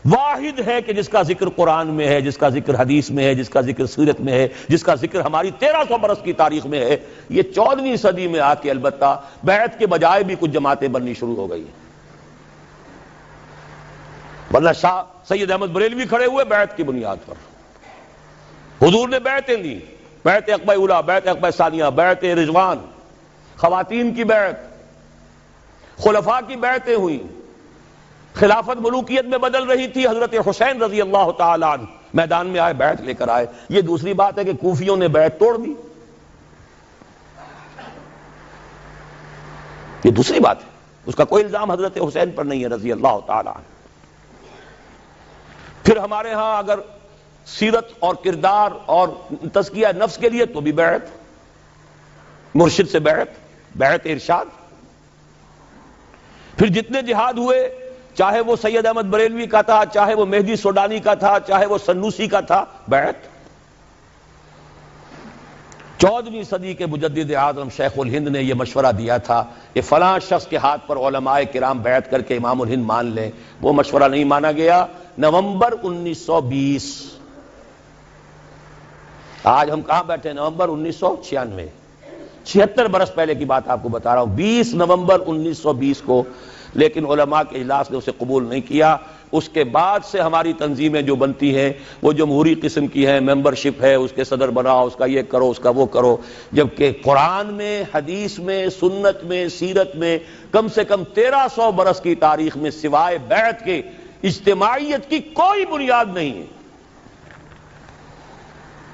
واحد ہے کہ جس کا ذکر قرآن میں ہے، جس کا ذکر حدیث میں ہے، جس کا ذکر سیرت میں ہے، جس کا ذکر ہماری 1300 برس کی تاریخ میں ہے۔ یہ 14ویں صدی میں آ کے البتہ بیعت کے بجائے بھی کچھ جماعتیں بننی شروع ہو گئی ہیں، ورنہ شاہ سید احمد بریلوی کھڑے ہوئے بیعت کی بنیاد پر، حضور نے بیعتیں لی، بیعت عقبہ اولیٰ، بیعت عقبہ ثانیہ، بیعت رضوان، خواتین کی بیعت، خلفاء کی بیعتیں ہوئیں، خلافت ملوکیت میں بدل رہی تھی، حضرت حسین رضی اللہ تعالی عنہ میدان میں آئے، بیعت لے کر آئے۔ یہ دوسری بات ہے کہ کوفیوں نے بیعت توڑ دی، یہ دوسری بات ہے، اس کا کوئی الزام حضرت حسین پر نہیں ہے رضی اللہ تعالی عنہ۔ پھر ہمارے ہاں اگر سیرت اور کردار اور تزکیہ نفس کے لیے تو بھی بیعت، مرشد سے بیعت، بیعت ارشاد۔ پھر جتنے جہاد ہوئے، چاہے وہ سید احمد بریلوی کا تھا، چاہے وہ مہدی سوڈانی کا تھا، چاہے وہ سنوسی کا تھا، بیعت۔ 14ویں صدی کے مجدد اعظم شیخ الہند نے یہ مشورہ دیا تھا کہ فلاں شخص کے ہاتھ پر علماء کرام بیعت کر کے امام الہند مان لیں، وہ مشورہ نہیں مانا گیا۔ نومبر 1920، آج ہم کہاں بیٹھے ہیں؟ نومبر 1996، 76 برس پہلے کی بات آپ کو بتا رہا ہوں، 20 نومبر 1920 کو، لیکن علماء کے اجلاس نے اسے قبول نہیں کیا۔ اس کے بعد سے ہماری تنظیمیں جو بنتی ہیں وہ جمہوری قسم کی ہیں، ممبرشپ ہے، اس کے صدر بناؤ، اس کا یہ کرو، اس کا وہ کرو، جبکہ قرآن میں، حدیث میں، سنت میں، سیرت میں کم سے کم 1300 برس کی تاریخ میں سوائے بیعت کے اجتماعیت کی کوئی بنیاد نہیں ہے۔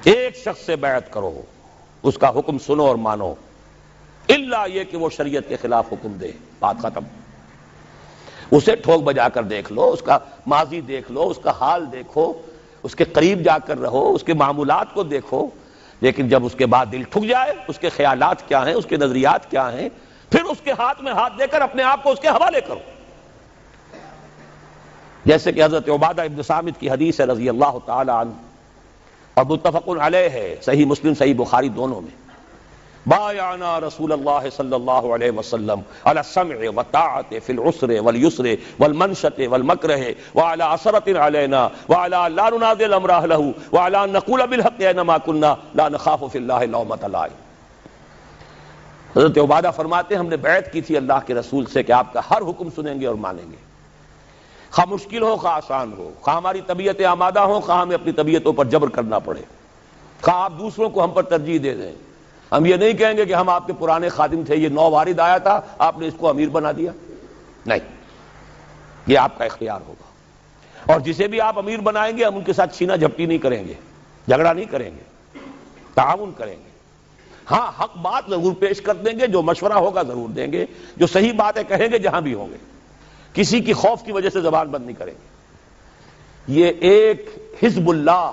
ایک شخص سے بیعت کرو، اس کا حکم سنو اور مانو، الا یہ کہ وہ شریعت کے خلاف حکم دے، بات ختم۔ اسے ٹھوک بجا کر دیکھ لو، اس کا ماضی دیکھ لو، اس کا حال دیکھو، اس کے قریب جا کر رہو، اس کے معمولات کو دیکھو، لیکن جب اس کے بعد دل ٹھک جائے، اس کے خیالات کیا ہیں، اس کے نظریات کیا ہیں، پھر اس کے ہاتھ میں ہاتھ دے کر اپنے آپ کو اس کے حوالے کرو۔ جیسے کہ حضرت عبادہ ابن صامت کی حدیث ہے رضی اللہ تعالی عنہ، اور متفق علیہ ہے، صحیح مسلم صحیح بخاری دونوں میں، بایعنا رسول اللہ صلی اللہ علیہ وسلم علی السمع والطاعۃ فی العسر والیسر والمنشط والمکرہ وعلی عثرۃ علینا وعلی لا ننازع الامر اہلہ وعلی ان نقول بالحق اینما کنا لا نخاف فی اللہ لومۃ لائم۔ حضرت عبادہ فرماتے ہیں ہم نے بیعت کی تھی اللہ کے رسول سے کہ آپ کا ہر حکم سنیں گے اور مانیں گے، خواہ مشکل ہو خواہ آسان ہو، خواہ ہماری طبیعتیں آمادہ ہوں خواہ ہمیں اپنی طبیعتوں پر جبر کرنا پڑے، خواہ آپ دوسروں کو ہم پر ترجیح دے دیں۔ ہم یہ نہیں کہیں گے کہ ہم آپ کے پرانے خادم تھے، یہ نو وارد آیا تھا، آپ نے اس کو امیر بنا دیا، نہیں، یہ آپ کا اختیار ہوگا۔ اور جسے بھی آپ امیر بنائیں گے ہم ان کے ساتھ چھینا جھپٹی نہیں کریں گے، جھگڑا نہیں کریں گے، تعاون کریں گے۔ ہاں حق بات ضرور پیش کر دیں گے، جو مشورہ ہوگا ضرور دیں گے، جو صحیح باتیں کہیں گے جہاں بھی ہوں گے، کسی کی خوف کی وجہ سے زبان بند نہیں کریں گے۔ یہ ایک حزب اللہ،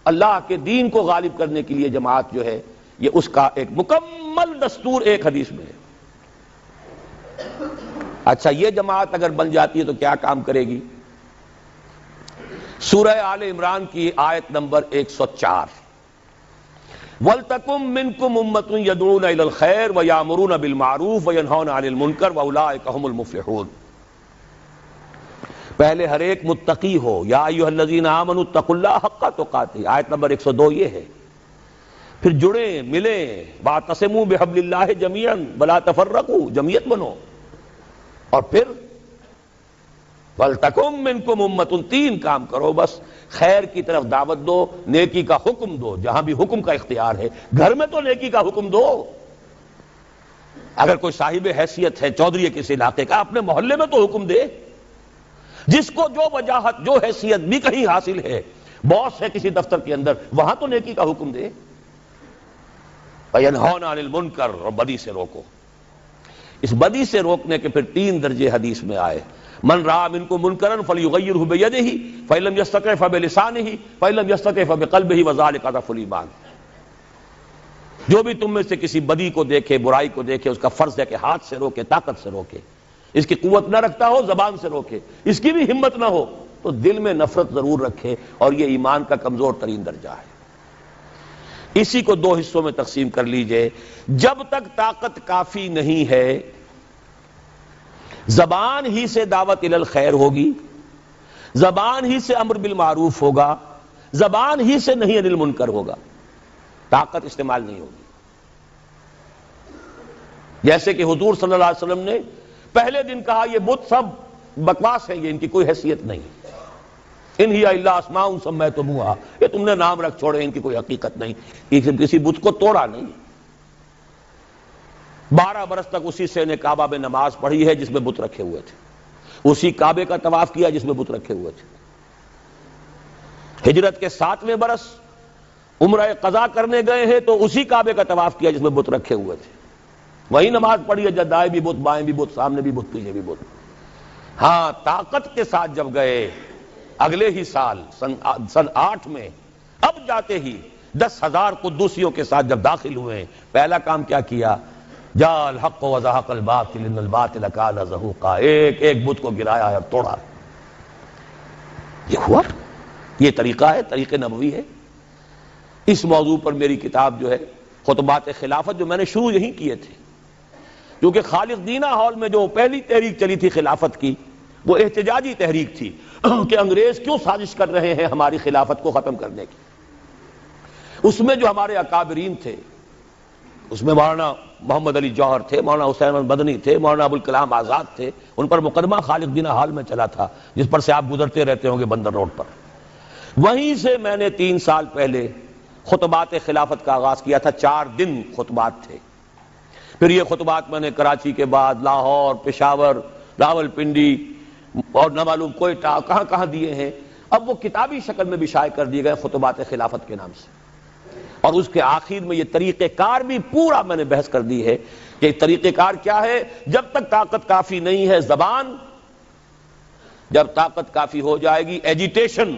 اللہ کے دین کو غالب کرنے کے لیے جماعت جو ہے، یہ اس کا ایک مکمل دستور ایک حدیث میں ہے۔ اچھا یہ جماعت اگر بن جاتی ہے تو کیا کام کرے گی؟ سورہ آل عمران کی آیت نمبر 104، وَلْتَكُن مِّنكُمْ أُمَّةٌ يَدْعُونَ إِلَى الْخَيْرِ وَيَأْمُرُونَ بِالْمَعْرُوفِ وَيَنْهَوْنَ عَنِ الْمُنكَرِ وَأُولَٰئِكَ هُمُ الْمُفْلِحُونَ۔ پہلے ہر ایک متقی ہو، یا ایھا الذین آمنوا اتقوا اللہ حق تقاتہ، آیت نمبر 102 یہ ہے۔ پھر جڑیں، ملیں، واعتصموا بحبل اللہ جمیعا ولا تفرقوا، جمعیت بنو، اور پھر وَلْتَكُن مِّنكُمْ أُمَّةٌ، 3 کام کرو بس، خیر کی طرف دعوت دو، نیکی کا حکم دو، جہاں بھی حکم کا اختیار ہے، گھر میں تو نیکی کا حکم دو۔ اگر کوئی صاحب حیثیت ہے چودھری ہے کسی علاقے کا، اپنے محلے میں تو حکم دے، جس کو جو وجاہت جو حیثیت بھی کہیں حاصل ہے، باس ہے کسی دفتر کے اندر، وہاں تو نیکی کا حکم دے۔ وَيَنْهَوْنَ عَنِ الْمُنْكَرِ، اور بدی سے روکو۔ اس بدی سے روکنے کے پھر 3 درجے حدیث میں آئے، من رأى منکم منکرا فلیغیرہ بیدہ فإن لم یستطع فبلسانہ فإن لم یستطع فبقلبہ وذلک اضعف الایمان۔ جو بھی تم میں سے کسی بدی کو دیکھے، برائی کو دیکھے، اس کا فرض ہے کہ ہاتھ سے روکے، طاقت سے روکے۔ اس کی قوت نہ رکھتا ہو زبان سے روکے، اس کی بھی ہمت نہ ہو تو دل میں نفرت ضرور رکھے، اور یہ ایمان کا کمزور ترین درجہ ہے۔ اسی کو 2 حصوں میں تقسیم کر لیجئے۔ جب تک طاقت کافی نہیں ہے، زبان ہی سے دعوت الی الخیر ہوگی، زبان ہی سے امر بالمعروف ہوگا، زبان ہی سے نہی عن المنکر ہوگا، طاقت استعمال نہیں ہوگی۔ جیسے کہ حضور صلی اللہ علیہ وسلم نے پہلے دن کہا یہ بت سب بکواس ہیں، یہ ان کی کوئی حیثیت نہیں، ان ہی الا اسماء سمیتموہا، یہ تم نے نام رکھ چھوڑے، ان کی کوئی حقیقت نہیں، کسی بت کو توڑا نہیں۔ 12 برس تک اسی سے نے کعبہ میں نماز پڑھی ہے جس میں بت رکھے ہوئے تھے، اسی کعبے کا طواف کیا جس میں بت رکھے ہوئے تھے۔ ہجرت کے 7ویں برس عمرہ قضا کرنے گئے ہیں تو اسی کعبے کا طواف کیا جس میں بت رکھے ہوئے تھے، وہی نماز پڑھی ہے، دائیں بھی بت، بائیں بھی بت، سامنے بھی بت، پیچھے بھی بت۔ ہاں طاقت کے ساتھ جب گئے اگلے ہی سال سن 8 میں، اب جاتے ہی 10,000 قدوسیوں کے ساتھ جب داخل ہوئے، پہلا کام کیا کیا؟ جاء الحق وزهق الباطل ان الباطل كان زهوقا، ایک بت کو گرایا ہے اور توڑا۔ یہ ہوا، یہ طریقہ ہے، طریقہ نبوی ہے۔ اس موضوع پر میری کتاب جو ہے خطبات خلافت، جو میں نے شروع یہیں کیے تھے، کیونکہ خالق دینہ ہال میں جو پہلی تحریک چلی تھی خلافت کی، وہ احتجاجی تحریک تھی کہ انگریز کیوں سازش کر رہے ہیں ہماری خلافت کو ختم کرنے کی۔ اس میں جو ہمارے اکابرین تھے، اس میں مولانا محمد علی جوہر تھے، مولانا حسین احمد مدنی تھے، مولانا ابوالکلام آزاد تھے، ان پر مقدمہ خالق دینہ ہال میں چلا تھا، جس پر سے آپ گزرتے رہتے ہوں گے بندر روڈ پر۔ وہیں سے میں نے 3 سال پہلے خطبات خلافت کا آغاز کیا تھا، 4 دن خطبات تھے۔ پھر یہ خطبات میں نے کراچی کے بعد لاہور، پشاور، راول پنڈی اور نہ معلوم کوئٹہ کہاں کہاں دیے ہیں۔ اب وہ کتابی شکل میں بھی شائع کر دیے گئے خطبات خلافت کے نام سے، اور اس کے آخر میں یہ طریقہ کار بھی پورا میں نے بحث کر دی ہے کہ طریقہ کار کیا ہے۔ جب تک طاقت کافی نہیں ہے زبان، جب طاقت کافی ہو جائے گی ایجیٹیشن،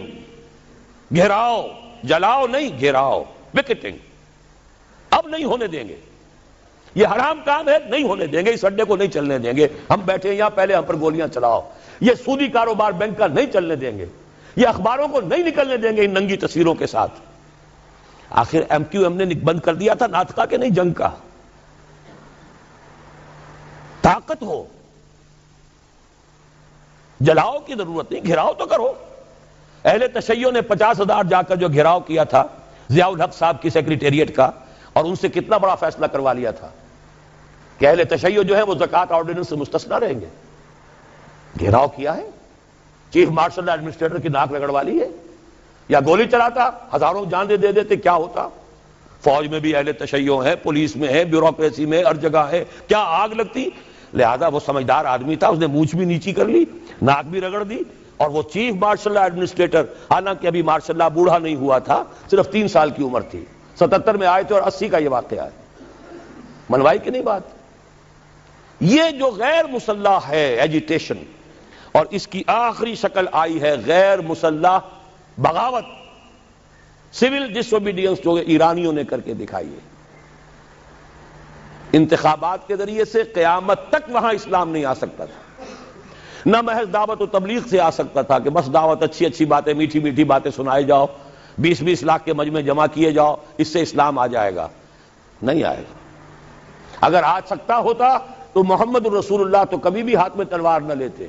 گھیراؤ، جلاؤ نہیں گھیراؤ، وکٹنگ، اب نہیں ہونے دیں گے، یہ حرام کام ہے، نہیں ہونے دیں گے، اس اڈے کو نہیں چلنے دیں گے، ہم بیٹھے یہاں پہلے ہم پر گولیاں چلاؤ، یہ سودی کاروبار بینک کا نہیں چلنے دیں گے، یہ اخباروں کو نہیں نکلنے دیں گے ان ننگی تصویروں کے ساتھ۔ آخر ایم کیو ایم نے بند کر دیا تھا ناطقہ کے نہیں جنگ کا۔ طاقت ہو، جلاؤ کی ضرورت نہیں، گھراؤ تو کرو۔ اہل تشیع نے 50,000 جا کر جو گھراؤ کیا تھا ضیاء الحق صاحب کی سیکریٹریٹ کا، اور ان سے کتنا بڑا فیصلہ کروا لیا تھا کہ اہل تشیع جو ہے وہ زکوٰۃ آرڈیننس سے مستثنیٰ رہیں گے۔ گھیراؤ کیا ہے، چیف مارشل ایڈمنسٹریٹر کی ناک رگڑوا لی ہے، یا گولی چلاتا ہزاروں جان دے دیتے کیا ہوتا؟ فوج میں بھی اہل تشیع ہے، پولیس میں ہے، بیوروکریسی میں ہر جگہ ہے، کیا آگ لگتی؟ لہذا وہ سمجھدار آدمی تھا، اس نے مونچھ بھی نیچی کر لی، ناک بھی رگڑ دی، اور وہ چیف مارشل ایڈمنسٹریٹر، حالانکہ ابھی مارشل اللہ بوڑھا نہیں ہوا تھا، صرف 3 سال کی عمر تھی، 77 میں آئے تھے اور 80 کا یہ واقعہ ہے۔ منوائی کی نہیں بات؟ یہ جو غیر مسلح ہے ایجیٹیشن، اور اس کی آخری شکل آئی ہے غیر مسلح بغاوت، سول ڈس اوبیڈینس، جو ایرانیوں نے کر کے دکھائی ہے۔ انتخابات کے ذریعے سے قیامت تک وہاں اسلام نہیں آ سکتا تھا، نہ محض دعوت و تبلیغ سے آ سکتا تھا کہ بس دعوت، اچھی اچھی باتیں، میٹھی میٹھی باتیں سنائے جاؤ، 20-20 لاکھ کے مجمع جمع کیے جاؤ، اس سے اسلام آ جائے گا، نہیں آئے گا۔ اگر آ سکتا ہوتا تو محمد الرسول اللہ تو کبھی بھی ہاتھ میں تلوار نہ لیتے،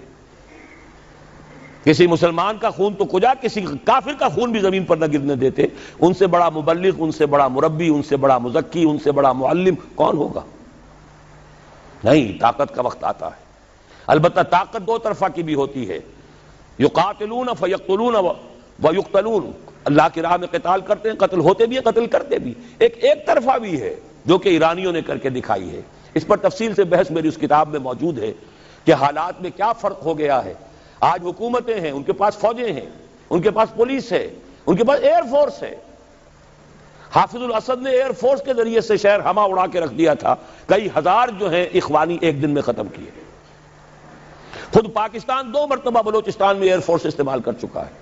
کسی مسلمان کا خون تو کجا، کسی کافر کا خون بھی زمین پر نہ گرنے دیتے۔ ان سے بڑا مبلغ، ان سے بڑا مربی، ان سے بڑا مزکی، ان سے بڑا معلم کون ہوگا؟ نہیں، طاقت کا وقت آتا ہے۔ البتہ طاقت 2 طرفہ کی بھی ہوتی ہے، یقاتلون فیقتلون ویقتلون، اللہ کی راہ میں قتال کرتے ہیں، قتل ہوتے بھی ہیں، قتل کرتے بھی۔ ایک طرفہ بھی ہے جو کہ ایرانیوں نے کر کے دکھائی ہے۔ اس پر تفصیل سے بحث میری اس کتاب میں موجود ہے کہ حالات میں کیا فرق ہو گیا ہے۔ آج حکومتیں ہیں، ان کے پاس فوجیں ہیں، ان کے پاس پولیس ہے، ان کے پاس ایئر فورس ہے۔ حافظ الاسد نے ایئر فورس کے ذریعے سے شہر ہما اڑا کے رکھ دیا تھا، کئی ہزار جو ہیں اخوانی ایک دن میں ختم کیے۔ خود پاکستان 2 مرتبہ بلوچستان میں ایئر فورس استعمال کر چکا ہے۔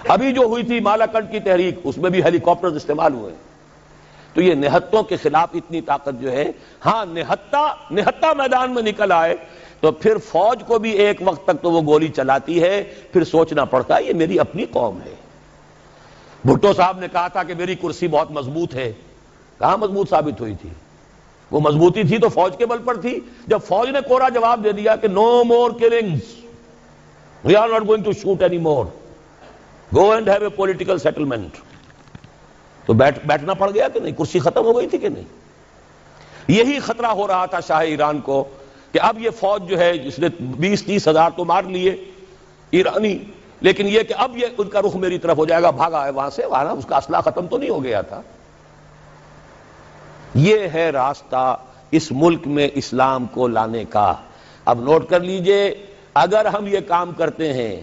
ابھی جو ہوئی تھی مالاکنڈ کی تحریک، اس میں بھی ہیلی کاپٹرز استعمال ہوئے۔ تو یہ نہتوں کے خلاف اتنی طاقت جو ہے، ہاں نہتا میدان میں نکل آئے تو پھر فوج کو بھی ایک وقت تک تو وہ گولی چلاتی ہے، پھر سوچنا پڑتا ہے یہ میری اپنی قوم ہے۔ بھٹو صاحب نے کہا تھا کہ میری کرسی بہت مضبوط ہے، کہاں مضبوط ثابت ہوئی تھی؟ وہ مضبوطی تھی تو فوج کے بل پر تھی۔ جب فوج نے کوڑا جواب دے دیا کہ no more killings, we are not going to shoot any more, go and have a political settlement, تو بیٹھنا پڑ گیا کہ نہیں؟ کرسی ختم ہو گئی تھی کہ نہیں؟ یہی خطرہ ہو رہا تھا شاہ ایران کو کہ اب یہ فوج جو ہے جس نے 20-30 ہزار تو مار لیے ایرانی، لیکن یہ کہ اب یہ ان کا رخ میری طرف ہو جائے گا، بھاگا ہے وہاں سے، وہاں اس کا اسلحہ ختم تو نہیں ہو گیا تھا۔ یہ ہے راستہ اس ملک میں اسلام کو لانے کا۔ اب نوٹ کر لیجئے، اگر ہم یہ کام کرتے ہیں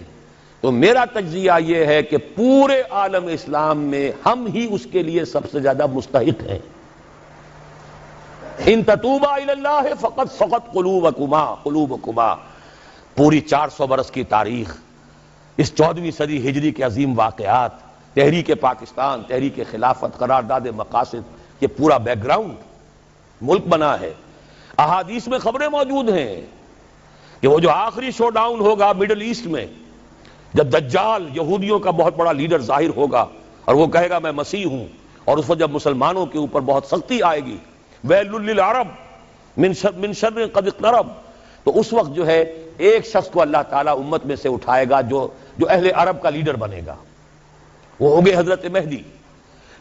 تو میرا تجزیہ یہ ہے کہ پورے عالم اسلام میں ہم ہی اس کے لیے سب سے زیادہ مستحق ہیں۔ ان تتوبا الی اللہ فقد سقط قلوبکما، پوری 400 برس کی تاریخ، اس 14ویں صدی ہجری کے عظیم واقعات، تحریک پاکستان، تحریک خلافت، قرارداد مقاصد، یہ پورا بیک گراؤنڈ ملک بنا ہے۔ احادیث میں خبریں موجود ہیں کہ وہ جو آخری شو ڈاؤن ہوگا مڈل ایسٹ میں، جب دجال یہودیوں کا بہت بڑا لیڈر ظاہر ہوگا اور وہ کہے گا میں مسیح ہوں، اور اس وقت جب مسلمانوں کے اوپر بہت سختی آئے گی، ویل للعرب من شر قد اقترب، تو اس وقت جو ہے ایک شخص کو اللہ تعالیٰ امت میں سے اٹھائے گا جو اہل عرب کا لیڈر بنے گا، وہ ہوں گے حضرت مہدی۔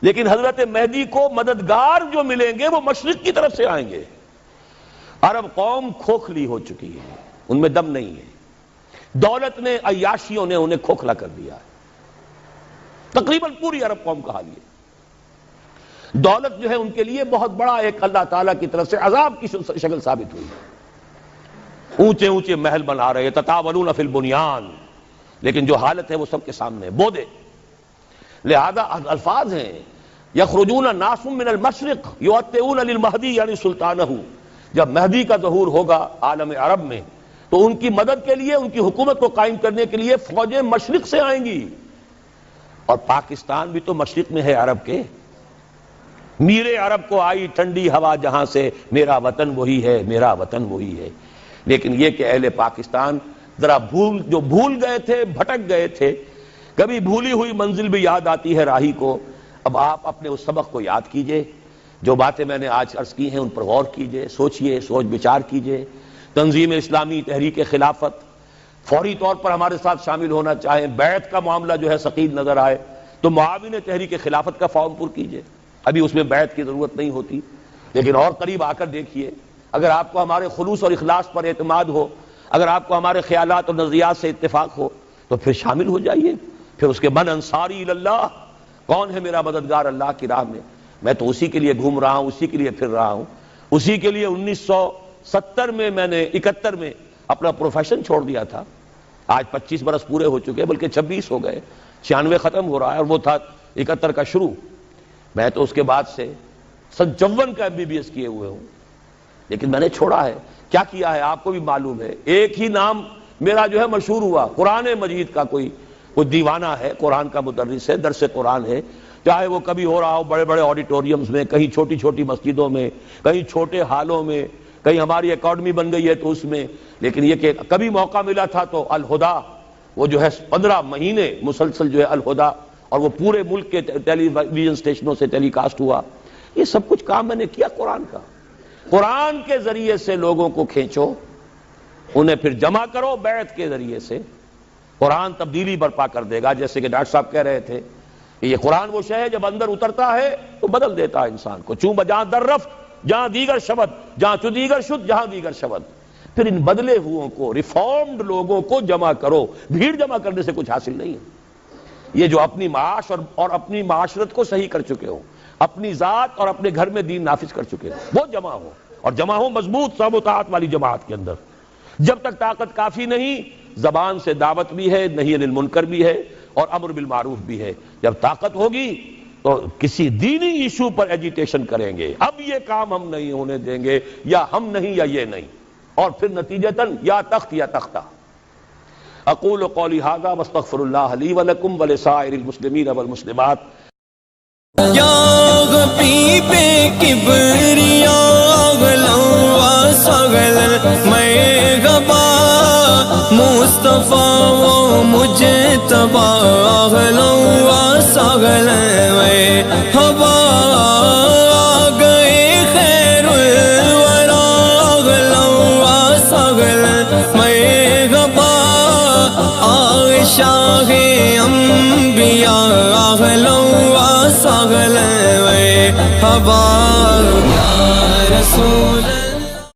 لیکن حضرت مہدی کو مددگار جو ملیں گے وہ مشرق کی طرف سے آئیں گے۔ عرب قوم کھوکھلی ہو چکی ہے، ان میں دم نہیں ہے، دولت نے، عیاشیوں نے انہیں کھوکھلا کر دیا ہے۔ تقریباً پوری عرب قوم کا حال یہ۔ دولت جو ہے ان کے لیے بہت بڑا ایک اللہ تعالیٰ کی طرف سے عذاب کی شکل ثابت ہوئی۔ اونچے اونچے محل بنا رہے، تطاولون فی البنیان، لیکن جو حالت ہے وہ سب کے سامنے بودے۔ لہذا الفاظ ہیں یخرجون ناس من المشرق یؤطئون للمہدی یعنی سلطانہ، جب مہدی کا ظہور ہوگا عالم عرب میں تو ان کی مدد کے لیے، ان کی حکومت کو قائم کرنے کے لیے فوجیں مشرق سے آئیں گی۔ اور پاکستان بھی تو مشرق میں ہے عرب کے۔ میرے عرب کو آئی ٹھنڈی ہوا جہاں سے، میرا وطن وہی ہے، میرا وطن وہی ہے۔ لیکن یہ کہ اہل پاکستان ذرا بھول گئے تھے، بھٹک گئے تھے، کبھی بھولی ہوئی منزل بھی یاد آتی ہے راہی کو۔ اب آپ اپنے اس سبق کو یاد کیجئے، جو باتیں میں نے آج عرض کی ہیں ان پر غور کیجئے، سوچئے، سوچ بچار کیجئے۔ تنظیم اسلامی، تحریک خلافت فوری طور پر ہمارے ساتھ شامل ہونا چاہیں، بیعت کا معاملہ جو ہے ثقیل نظر آئے تو معاون تحریک خلافت کا فارم پر کیجئے، ابھی اس میں بیعت کی ضرورت نہیں ہوتی، لیکن اور قریب آ کر دیکھیے۔ اگر آپ کو ہمارے خلوص اور اخلاص پر اعتماد ہو، اگر آپ کو ہمارے خیالات اور نظریات سے اتفاق ہو تو پھر شامل ہو جائیے۔ پھر اس کے من انصاری اللہ، کون ہے میرا مددگار اللہ کی راہ میں تو اسی کے لیے گھوم رہا ہوں، اسی کے لیے پھر رہا ہوں، اسی کے لیے 1970 میں نے 71 میں اپنا پروفیشن چھوڑ دیا تھا۔ آج 25 برس پورے ہو چکے، بلکہ 26 ہو گئے، 96 ختم ہو رہا ہے اور وہ تھا 71 کا شروع۔ میں تو اس کے بعد سے 57 کا MBBS کیے ہوئے ہوں، لیکن میں نے چھوڑا ہے۔ کیا کیا ہے آپ کو بھی معلوم ہے، ایک ہی نام میرا جو ہے مشہور ہوا، قرآن مجید کا کوئی دیوانہ ہے، قرآن کا مدرس ہے، درس قرآن ہے، چاہے وہ کبھی ہو رہا ہو بڑے بڑے آڈیٹوریمز میں، کہیں چھوٹی چھوٹی مسجدوں میں، کہیں چھوٹے ہالوں میں، کہیں ہماری اکیڈمی بن گئی ہے تو اس میں۔ لیکن یہ کہ کبھی موقع ملا تھا تو الہدا، وہ جو ہے 15 مہینے مسلسل جو ہے الہدا، اور وہ پورے ملک کے ٹیلی ویژن اسٹیشنوں سے ٹیلی کاسٹ ہوا۔ یہ سب کچھ کام میں نے کیا قرآن کا۔ قرآن کے ذریعے سے لوگوں کو کھینچو، انہیں پھر جمع کرو بیعت کے ذریعے سے، قرآن تبدیلی برپا کر دے گا۔ جیسے کہ ڈاکٹر صاحب کہہ رہے تھے کہ یہ قرآن وہ شے ہے جب اندر اترتا ہے تو بدل دیتا ہے انسان کو، چوں بجاں در رفت جہاں دیگر شبد، جہاں چو دیگر شد جہاں دیگر شبد۔ پھر ان بدلے ہوئوں کو، ریفارمڈ لوگوں کو جمع کرو. بھیڑ جمع کرنے سے کچھ حاصل نہیں ہے. یہ جو اپنی معاش اور اپنی معاشرت کو صحیح کر چکے ہو، اپنی ذات اور اپنے گھر میں دین نافذ کر چکے ہو، وہ جمع ہو، اور جمع ہو مضبوط سب و طاعت والی جماعت کے اندر. جب تک طاقت کافی نہیں، زبان سے دعوت بھی ہے، نہی عن المنکر بھی ہے، اور امر بالمعروف بھی ہے. جب طاقت ہوگی تو کسی دینی ایشو پر ایجیٹیشن کریں گے، اب یہ کام ہم نہیں ہونے دیں گے، یا ہم نہیں یا یہ نہیں، اور پھر نتیجتاً یا تخت یا تختہ. اقول قولی ھذا واستغفر اللہ لی ولکم ولسائر المسلمین والمسلمات. یا غبیب کبریا غلوا سغل میں غبا مصطفیٰ و مجتبی غلوا سغل میں ہوا گئے خیر الورا غلوا سغل میں غبا شاہ انبیاء غلوا سغل میں ہوا